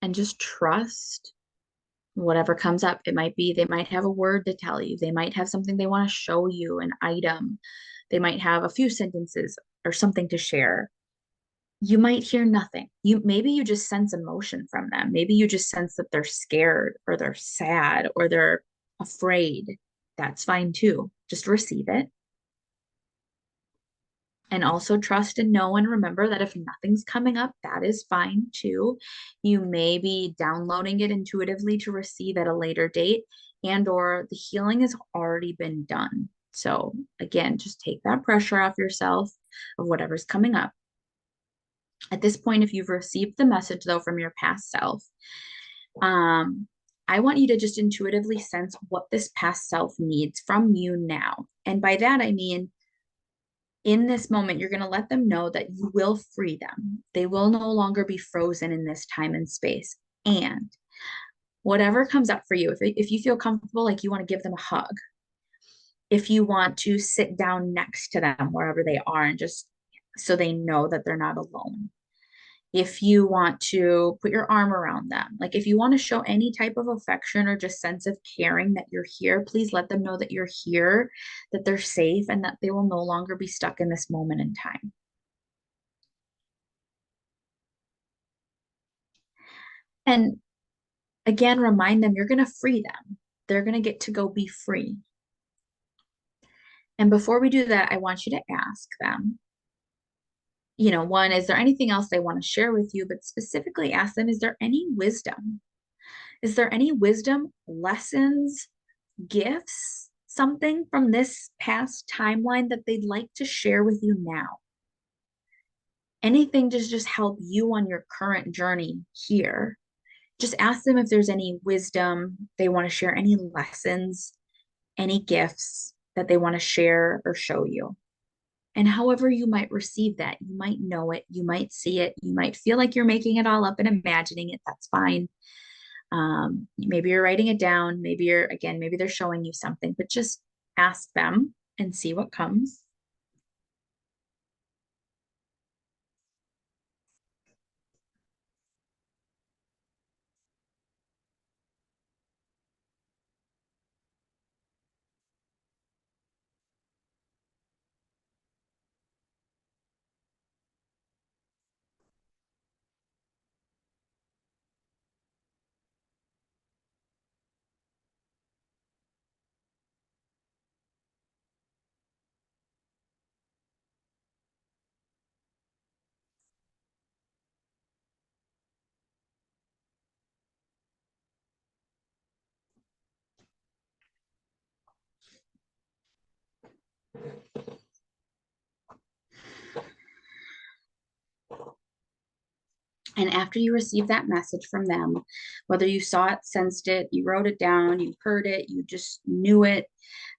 And just trust whatever comes up. It might be they might have a word to tell you. They might have something they want to show you, an item. They might have a few sentences or something to share. You might hear nothing. Maybe you just sense emotion from them. Maybe you just sense that they're scared or they're sad or they're afraid. That's fine too. Just receive it. And also trust and know and remember that if nothing's coming up, that is fine too. You may be downloading it intuitively to receive at a later date, and or the healing has already been done. So again, just take that pressure off yourself of whatever's coming up. At this point, if you've received the message though from your past self, I want you to just intuitively sense what this past self needs from you now. And by that, I mean, in this moment, you're going to let them know that you will free them. They will no longer be frozen in this time and space. And whatever comes up for you, if you feel comfortable, like you want to give them a hug, if you want to sit down next to them wherever they are and just so they know that they're not alone. If you want to put your arm around them, like if you want to show any type of affection or just sense of caring that you're here, please let them know that you're here, that they're safe, and that they will no longer be stuck in this moment in time. And again, remind them you're going to free them. They're going to get to go be free. And before we do that, I want you to ask them, one, is there anything else they want to share with you? But specifically ask them, is there any wisdom? Is there any wisdom, lessons, gifts, something from this past timeline that they'd like to share with you now? Anything to just help you on your current journey here. Just ask them if there's any wisdom they want to share, any lessons, any gifts that they want to share or show you. And however you might receive that, you might know it, you might see it, you might feel like you're making it all up and imagining it. That's fine. Maybe you're writing it down. Maybe they're showing you something, but just ask them and see what comes. after you receive that message from them, whether you saw it, sensed it, you wrote it down, you heard it, you just knew it,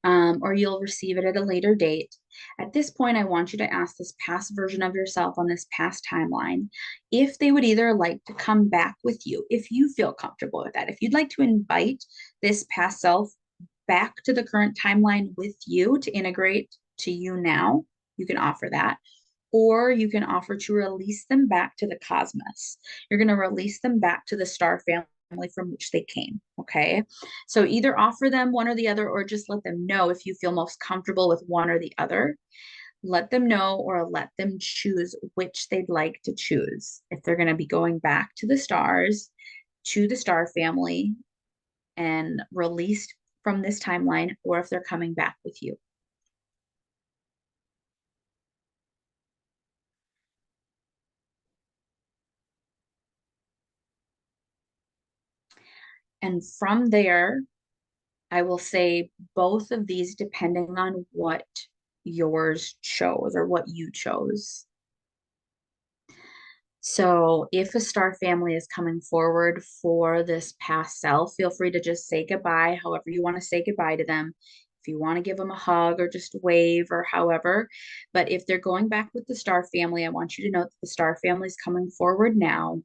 or you'll receive it at a later date. At this point, I want you to ask this past version of yourself on this past timeline if they would either like to come back with you, if you feel comfortable with that. If you'd like to invite this past self back to the current timeline with you to integrate to you now, you can offer that. Or you can offer to release them back to the cosmos. You're going to release them back to the star family from which they came. Okay. So either offer them one or the other, or just let them know if you feel most comfortable with one or the other. Let them know, or let them choose which they'd like to choose. If they're going to be going back to the stars, to the star family, and released from this timeline, or if they're coming back with you. And from there, I will say both of these depending on what yours chose or what you chose. So if a star family is coming forward for this past self, feel free to just say goodbye, however you want to say goodbye to them. If you want to give them a hug or just wave or however. But if they're going back with the star family, I want you to know that the star family is coming forward now,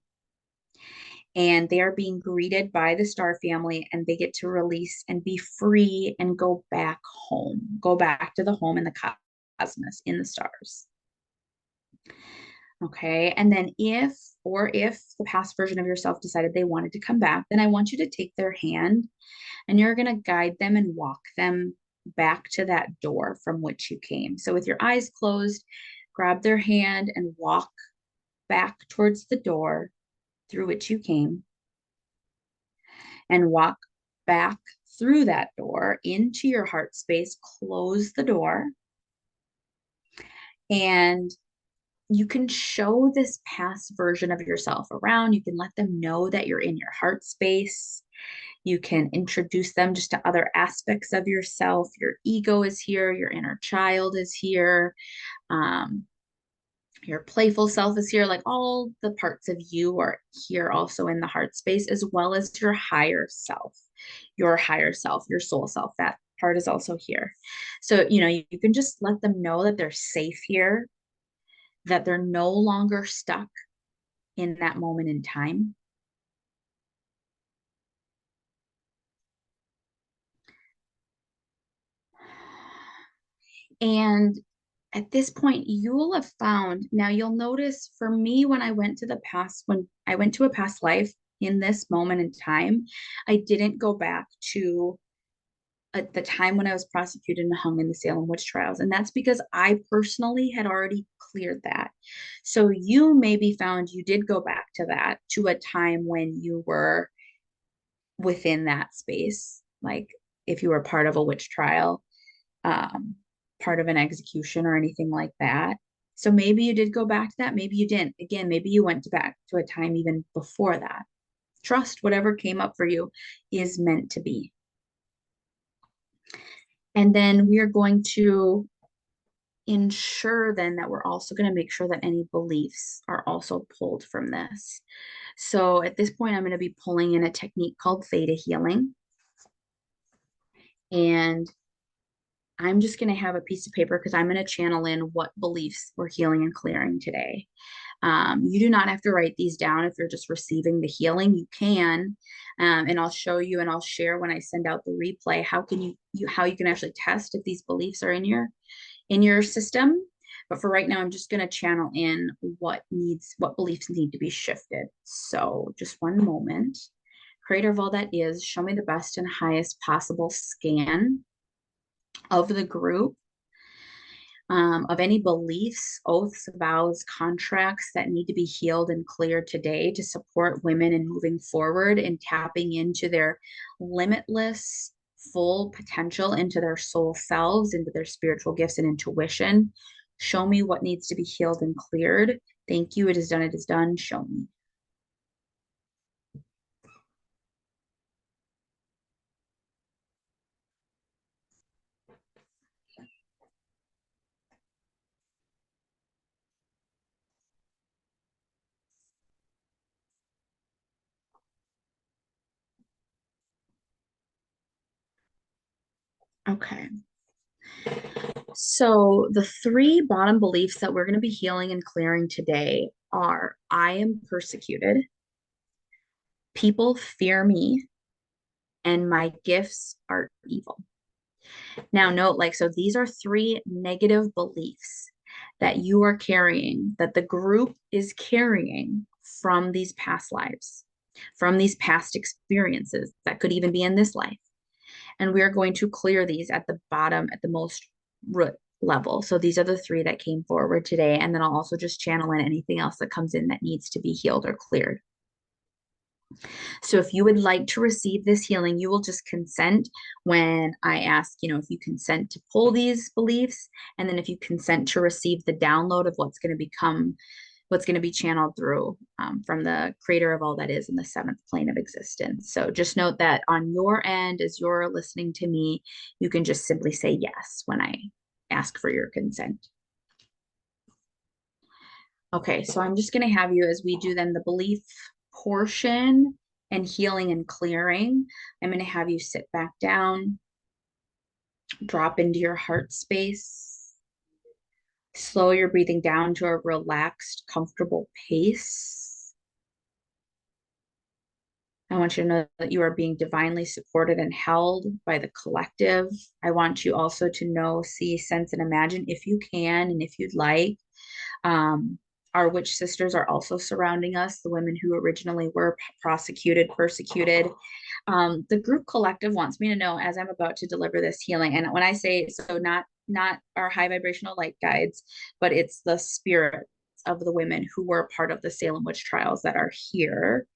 and they are being greeted by the star family, and they get to release and be free and go back home, go back to the home in the cosmos, in the stars. Okay. And then if the past version of yourself decided they wanted to come back, then I want you to take their hand and you're going to guide them and walk them back to that door from which you came. So with your eyes closed, grab their hand and walk back towards the door through which you came, and walk back through that door into your heart space. Close the door, and you can show this past version of yourself around. You can let them know that you're in your heart space. You can introduce them just to other aspects of yourself. Your ego is here, your inner child is here, your playful self is here. Like, all the parts of you are here also in the heart space, as well as your higher self, your soul self. That part is also here. So, you can just let them know that they're safe here, that they're no longer stuck in that moment in time. And at this point, you will have found, now you'll notice for me, when I went to a past life in this moment in time, I didn't go back to at the time when I was prosecuted and hung in the Salem witch trials. And that's because I personally had already cleared that. So you maybe found you did go back to that, to a time when you were within that space. Like if you were part of a witch trial, part of an execution or anything like that. So maybe you did go back to that. Maybe you didn't. Again, maybe you went back to a time even before that. Trust whatever came up for you is meant to be. And then we are going to ensure then that we're also going to make sure that any beliefs are also pulled from this. So at this point, I'm going to be pulling in a technique called theta healing. And I'm just going to have a piece of paper because I'm going to channel in what beliefs we're healing and clearing today. You do not have to write these down if you're just receiving the healing. You can, and I'll show you and I'll share when I send out the replay how you can actually test if these beliefs are in your system. But for right now, I'm just going to channel in what beliefs need to be shifted. So just one moment. Creator of all that is, show me the best and highest possible scan of the group, of any beliefs, oaths, vows, contracts that need to be healed and cleared today to support women in moving forward and tapping into their limitless full potential, into their soul selves, into their spiritual gifts and intuition. Show me what needs to be healed and cleared. Thank you. It is done. It is done. Show me. Okay. So the three bottom beliefs that we're going to be healing and clearing today are I am persecuted, people fear me, and my gifts are evil. Now, note so these are three negative beliefs that you are carrying, that the group is carrying from these past lives, from these past experiences that could even be in this life. And we are going to clear these at the bottom, at the most root level. So these are the three that came forward today. And then I'll also just channel in anything else that comes in that needs to be healed or cleared. So if you would like to receive this healing, you will just consent when I ask, if you consent to pull these beliefs, and then if you consent to receive the download of what's going to be channeled through from the creator of all that is in the seventh plane of existence. So just note that on your end, as you're listening to me, you can just simply say yes when I ask for your consent. Okay, so I'm just going to have you, as we do then the belief portion and healing and clearing, I'm going to have you sit back down, drop into your heart space, slow your breathing down to a relaxed, comfortable pace. I want you to know that you are being divinely supported and held by the collective. I want you also to know, see, sense, and imagine, if you can and if you'd like, our witch sisters are also surrounding us, the women who originally were persecuted. The group collective wants me to know, as I'm about to deliver this healing, and when I say so, not our high vibrational light guides, but it's the spirits of the women who were part of the Salem witch trials that are here.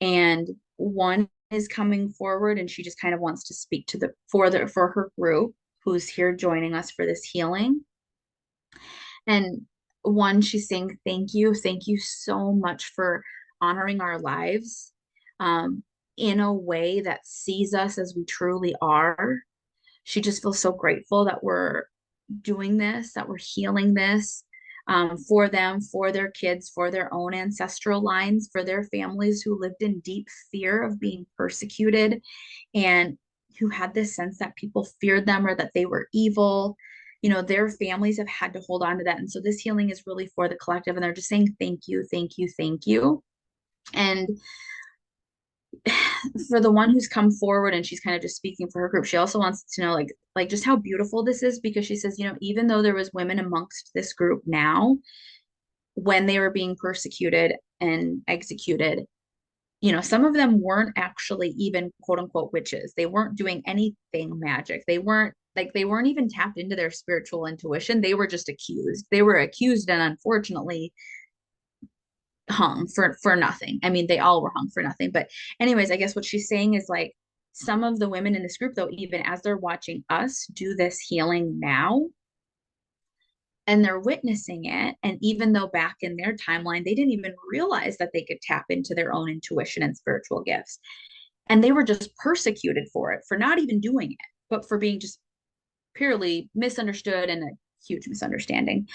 And one is coming forward, and she just kind of wants to speak to for her group who's here joining us for this healing. And one, she's saying, thank you so much for honoring our lives in a way that sees us as we truly are. She just feels so grateful that we're doing this, that we're healing this for them, for their kids, for their own ancestral lines, for their families who lived in deep fear of being persecuted and who had this sense that people feared them or that they were evil. Their families have had to hold on to that. And so this healing is really for the collective. And they're just saying, thank you, thank you, thank you. And for the one who's come forward and she's kind of just speaking for her group, she also wants to know like just how beautiful this is, because she says, even though there was women amongst this group now, when they were being persecuted and executed, some of them weren't actually even quote unquote witches. They weren't doing anything magic. They weren't even tapped into their spiritual intuition. They were just accused. They were accused and unfortunately hung for nothing. I mean, they all were hung for nothing. But anyways, I guess what she's saying is some of the women in this group, though, even as they're watching us do this healing now, and they're witnessing it, and even though back in their timeline they didn't even realize that they could tap into their own intuition and spiritual gifts, and they were just persecuted for it, for not even doing it, but for being just purely misunderstood and a huge misunderstanding.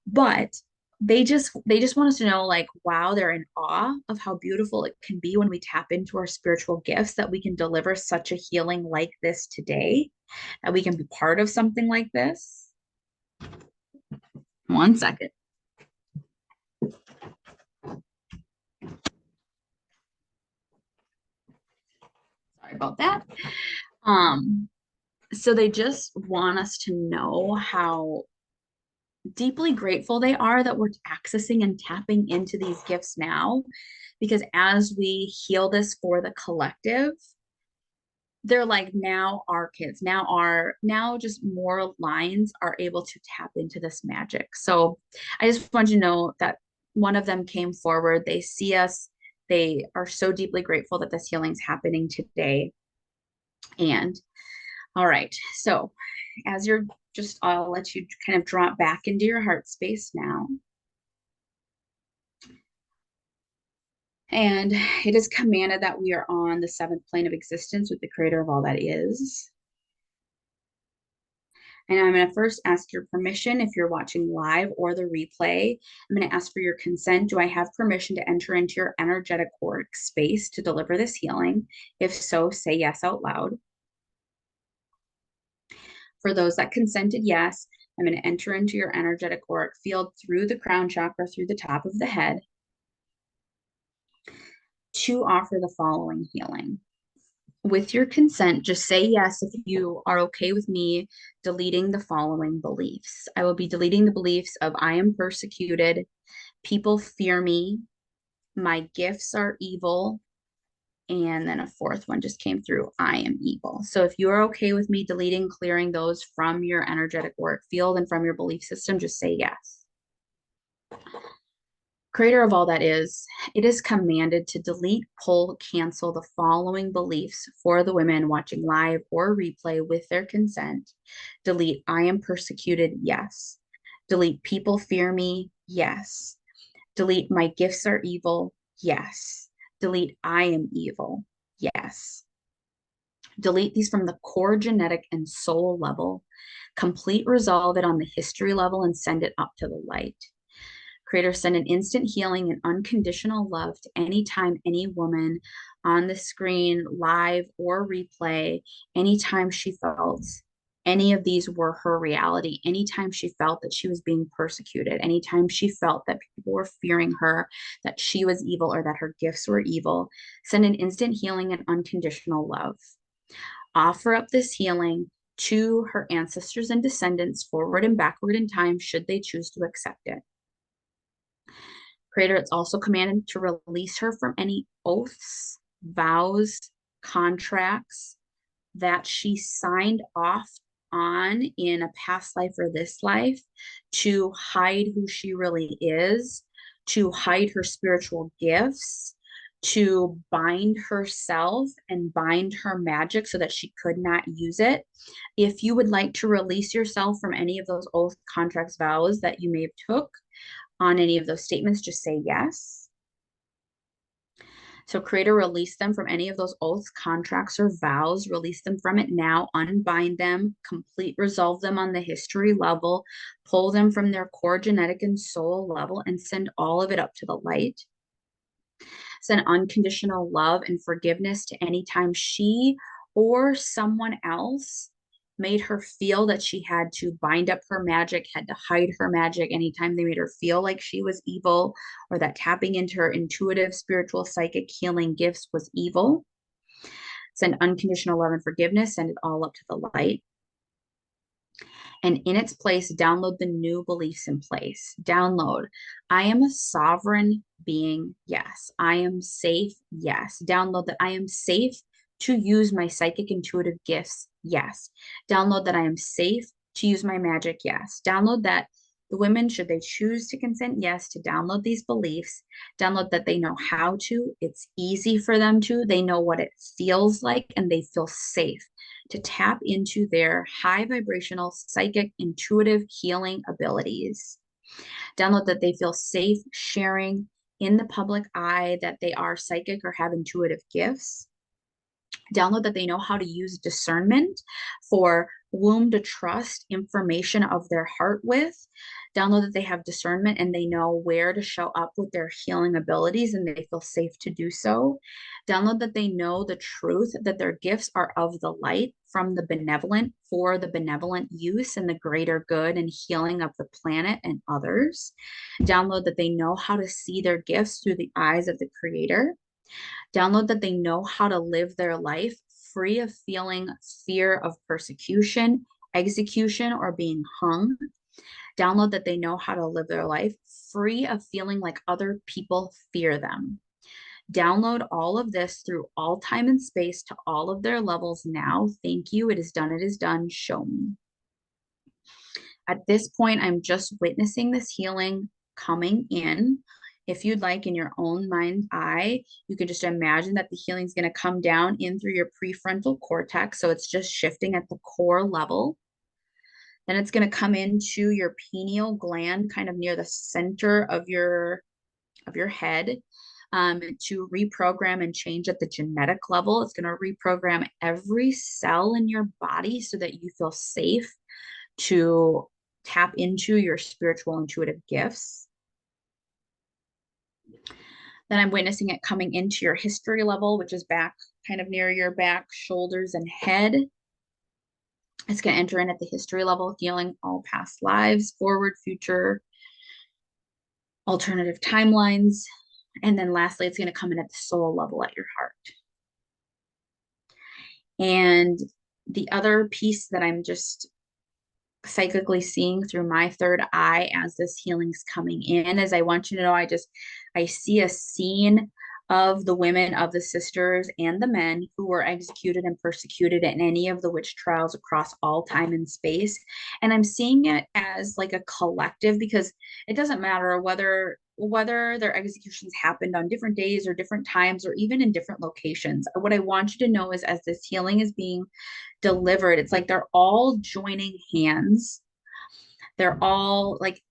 But they just want us to know, wow, they're in awe of how beautiful it can be when we tap into our spiritual gifts, that we can deliver such a healing like this today, that we can be part of something like this. 1 second. Sorry about that. So they just want us to know how deeply grateful they are that we're accessing and tapping into these gifts now, because as we heal this for the collective, they're like, now our kids, now just more lines are able to tap into this magic. So I just want you to know that one of them came forward. They see us. They are so deeply grateful that this healing's happening today. And all right, so as you're I'll let you kind of drop back into your heart space now. And it is commanded that we are on the seventh plane of existence with the creator of all that is. And I'm going to first ask your permission if you're watching live or the replay. I'm going to ask for your consent. Do I have permission to enter into your energetic auric space to deliver this healing? If so, say yes out loud. For those that consented yes, I'm going to enter into your energetic auric field through the crown chakra, through the top of the head, to offer the following healing. With your consent, just say yes if you are okay with me deleting the following beliefs. I will be deleting the beliefs of I am persecuted, people fear me, my gifts are evil, and then a fourth one just came through, I am evil. So if you are okay with me deleting, clearing those from your energetic auric field and from your belief system, just say yes. Creator of all that is, it is commanded to delete, pull, cancel the following beliefs for the women watching live or replay with their consent. Delete, I am persecuted, yes. Delete, people fear me, yes. Delete, my gifts are evil, yes. Delete, I am evil, yes. Delete these from the core genetic and soul level. Complete resolve it on the history level and send it up to the light. Creator, send an instant healing and unconditional love to anytime any woman on the screen, live or replay, anytime she felt any of these were her reality, anytime she felt that she was being persecuted, anytime she felt that people were fearing her, that she was evil or that her gifts were evil, send an instant healing and unconditional love. Offer up this healing to her ancestors and descendants forward and backward in time should they choose to accept it. Creator, it's also commanded to release her from any oaths, vows, contracts that she signed off on in a past life or this life to hide who she really is, to hide her spiritual gifts, to bind herself and bind her magic so that she could not use it. If you would like to release yourself from any of those oath, contracts, vows that you may have took, on any of those statements, just say yes. So Creator, release them from any of those oaths, contracts, or vows. Release them from it now. Unbind them. Complete resolve them on the history level. Pull them from their core genetic and soul level and send all of it up to the light. Send unconditional love and forgiveness to any time she or someone else made her feel that she had to bind up her magic, had to hide her magic, anytime they made her feel like she was evil or that tapping into her intuitive, spiritual, psychic healing gifts was evil. Send unconditional love and forgiveness, send it all up to the light. And in its place, download the new beliefs in place. Download, I am a sovereign being. Yes. I am safe. Yes. Download that I am safe to use my psychic intuitive gifts. Yes. Download that I am safe to use my magic. Yes. Download that the women, should they choose to consent, yes, to download these beliefs, download that they know how to, it's easy for them to, they know what it feels like, and they feel safe to tap into their high vibrational, psychic, intuitive healing abilities. Download that they feel safe sharing in the public eye that they are psychic or have intuitive gifts. Download that they know how to use discernment for womb to trust information of their heart with. Download that they have discernment and they know where to show up with their healing abilities and they feel safe to do so. Download that they know the truth, that their gifts are of the light from the benevolent for the benevolent use and the greater good and healing of the planet and others. Download that they know how to see their gifts through the eyes of the Creator. Download that they know how to live their life free of feeling fear of persecution, execution, or being hung. Download that they know how to live their life free of feeling like other people fear them. Download all of this through all time and space to all of their levels now. Thank you. It is done. It is done. Show me. At this point, I'm just witnessing this healing coming in. If you'd like, in your own mind's eye, you could just imagine that the healing is going to come down in through your prefrontal cortex. So it's just shifting at the core level. Then it's going to come into your pineal gland, kind of near the center of your head, to reprogram and change at the genetic level. It's going to reprogram every cell in your body so that you feel safe to tap into your spiritual intuitive gifts. Then I'm witnessing it coming into your history level, which is back, kind of near your back, shoulders, and head. It's going to enter in at the history level, healing all past lives, forward, future, alternative timelines. And then lastly, it's going to come in at the soul level at your heart. And the other piece that I'm just psychically seeing through my third eye as this healing's coming in is I want you to know I see a scene of the women, of the sisters and the men who were executed and persecuted in any of the witch trials across all time and space. And I'm seeing it as like a collective, because it doesn't matter whether their executions happened on different days or different times or even in different locations. What I want you to know is as this healing is being delivered, it's like they're all joining hands. They're all like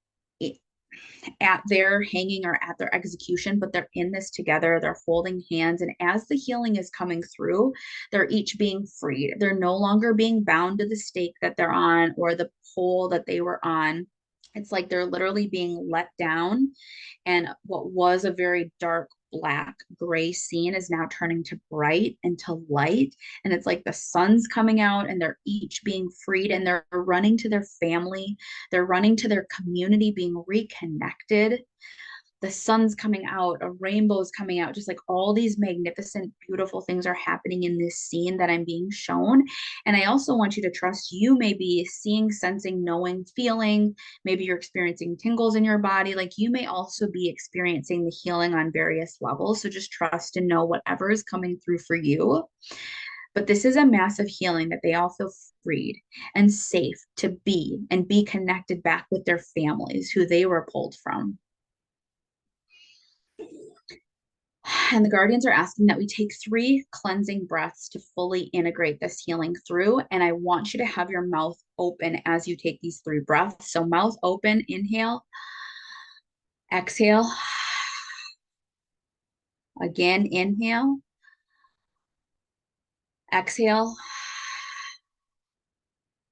at their hanging or at their execution, but they're in this together. They're holding hands. And as the healing is coming through, they're each being freed. They're no longer being bound to the stake that they're on or the pole that they were on. It's like they're literally being let down. And what was a very dark, black, gray scene is now turning to bright and to light. And it's like the sun's coming out and they're each being freed and they're running to their family. They're running to their community, being reconnected. The sun's coming out, a rainbow's coming out, just like all these magnificent, beautiful things are happening in this scene that I'm being shown. And I also want you to trust you may be seeing, sensing, knowing, feeling. Maybe you're experiencing tingles in your body. Like you may also be experiencing the healing on various levels. So just trust and know whatever is coming through for you. But this is a massive healing that they all feel freed and safe to be and be connected back with their families who they were pulled from. And the guardians are asking that we take 3 cleansing breaths to fully integrate this healing through. And I want you to have your mouth open as you take these 3 breaths. So mouth open, inhale, exhale. Again, inhale, exhale.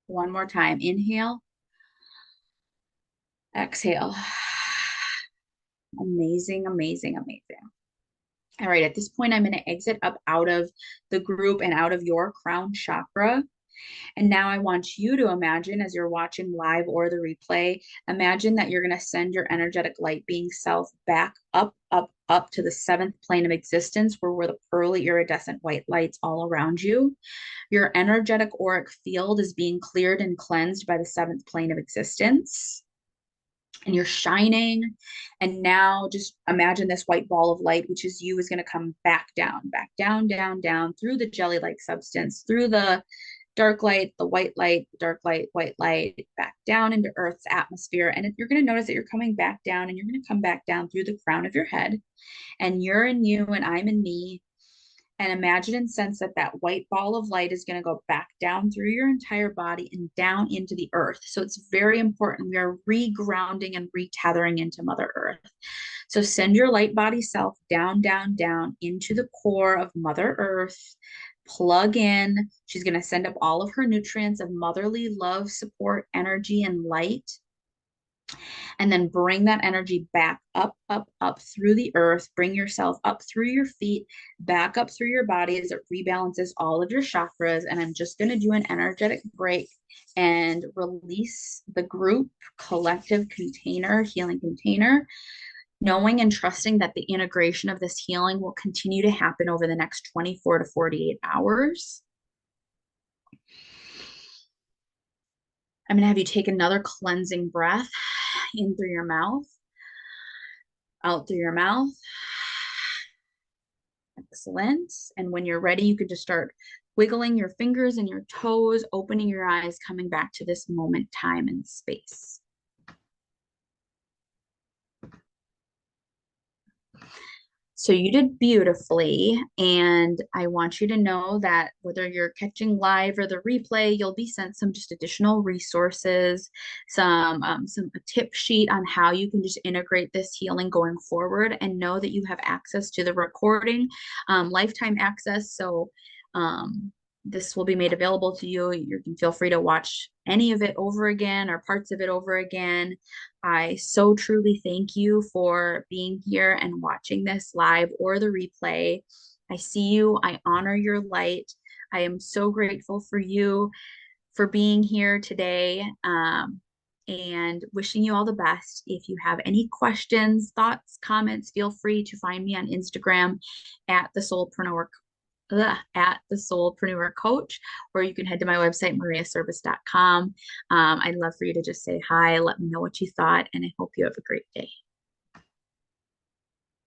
One more time, inhale, exhale. Amazing, amazing, amazing. All right, at this point, I'm going to exit up out of the group and out of your crown chakra. And now I want you to imagine, as you're watching live or the replay, imagine that you're going to send your energetic light being self back up, up, up to the 7th plane of existence, where we're the pearly iridescent white lights all around you. Your energetic auric field is being cleared and cleansed by the 7th plane of existence. And you're shining. And now just imagine this white ball of light, which is you, is going to come back down, down, down through the jelly-like substance, through the dark light, the white light, dark light, white light, back down into Earth's atmosphere. And you're going to notice that you're coming back down, and you're going to come back down through the crown of your head. And you're in you and I'm in me. And imagine and sense that that white ball of light is going to go back down through your entire body and down into the earth. So it's very important. We are regrounding and retethering into Mother Earth. So send your light body self down, down, down into the core of Mother Earth. Plug in. She's going to send up all of her nutrients of motherly love, support, energy, and light. And then bring that energy back up, up, up through the earth. Bring yourself up through your feet, back up through your body as it rebalances all of your chakras. And I'm just going to do an energetic break and release the group collective container, healing container, knowing and trusting that the integration of this healing will continue to happen over the next 24 to 48 hours. I'm going to have you take another cleansing breath in through your mouth, out through your mouth. Excellent. And when you're ready, you can just start wiggling your fingers and your toes, opening your eyes, coming back to this moment, time, and space. So you did beautifully, and I want you to know that whether you're catching live or the replay, you'll be sent some just additional resources, a tip sheet on how you can just integrate this healing going forward, and know that you have access to the recording, lifetime access. So this will be made available to you. You can feel free to watch any of it over again or parts of it over again. I so truly thank you for being here and watching this live or the replay. I see you. I honor your light. I am so grateful for you. for being here today, and wishing you all the best. If you have any questions, thoughts, comments, feel free to find me on Instagram at the Soulpreneur at the Soulpreneur Coach, or you can head to my website, mariaserbus.com. I'd love for you to just say hi, let me know what you thought, and I hope you have a great day.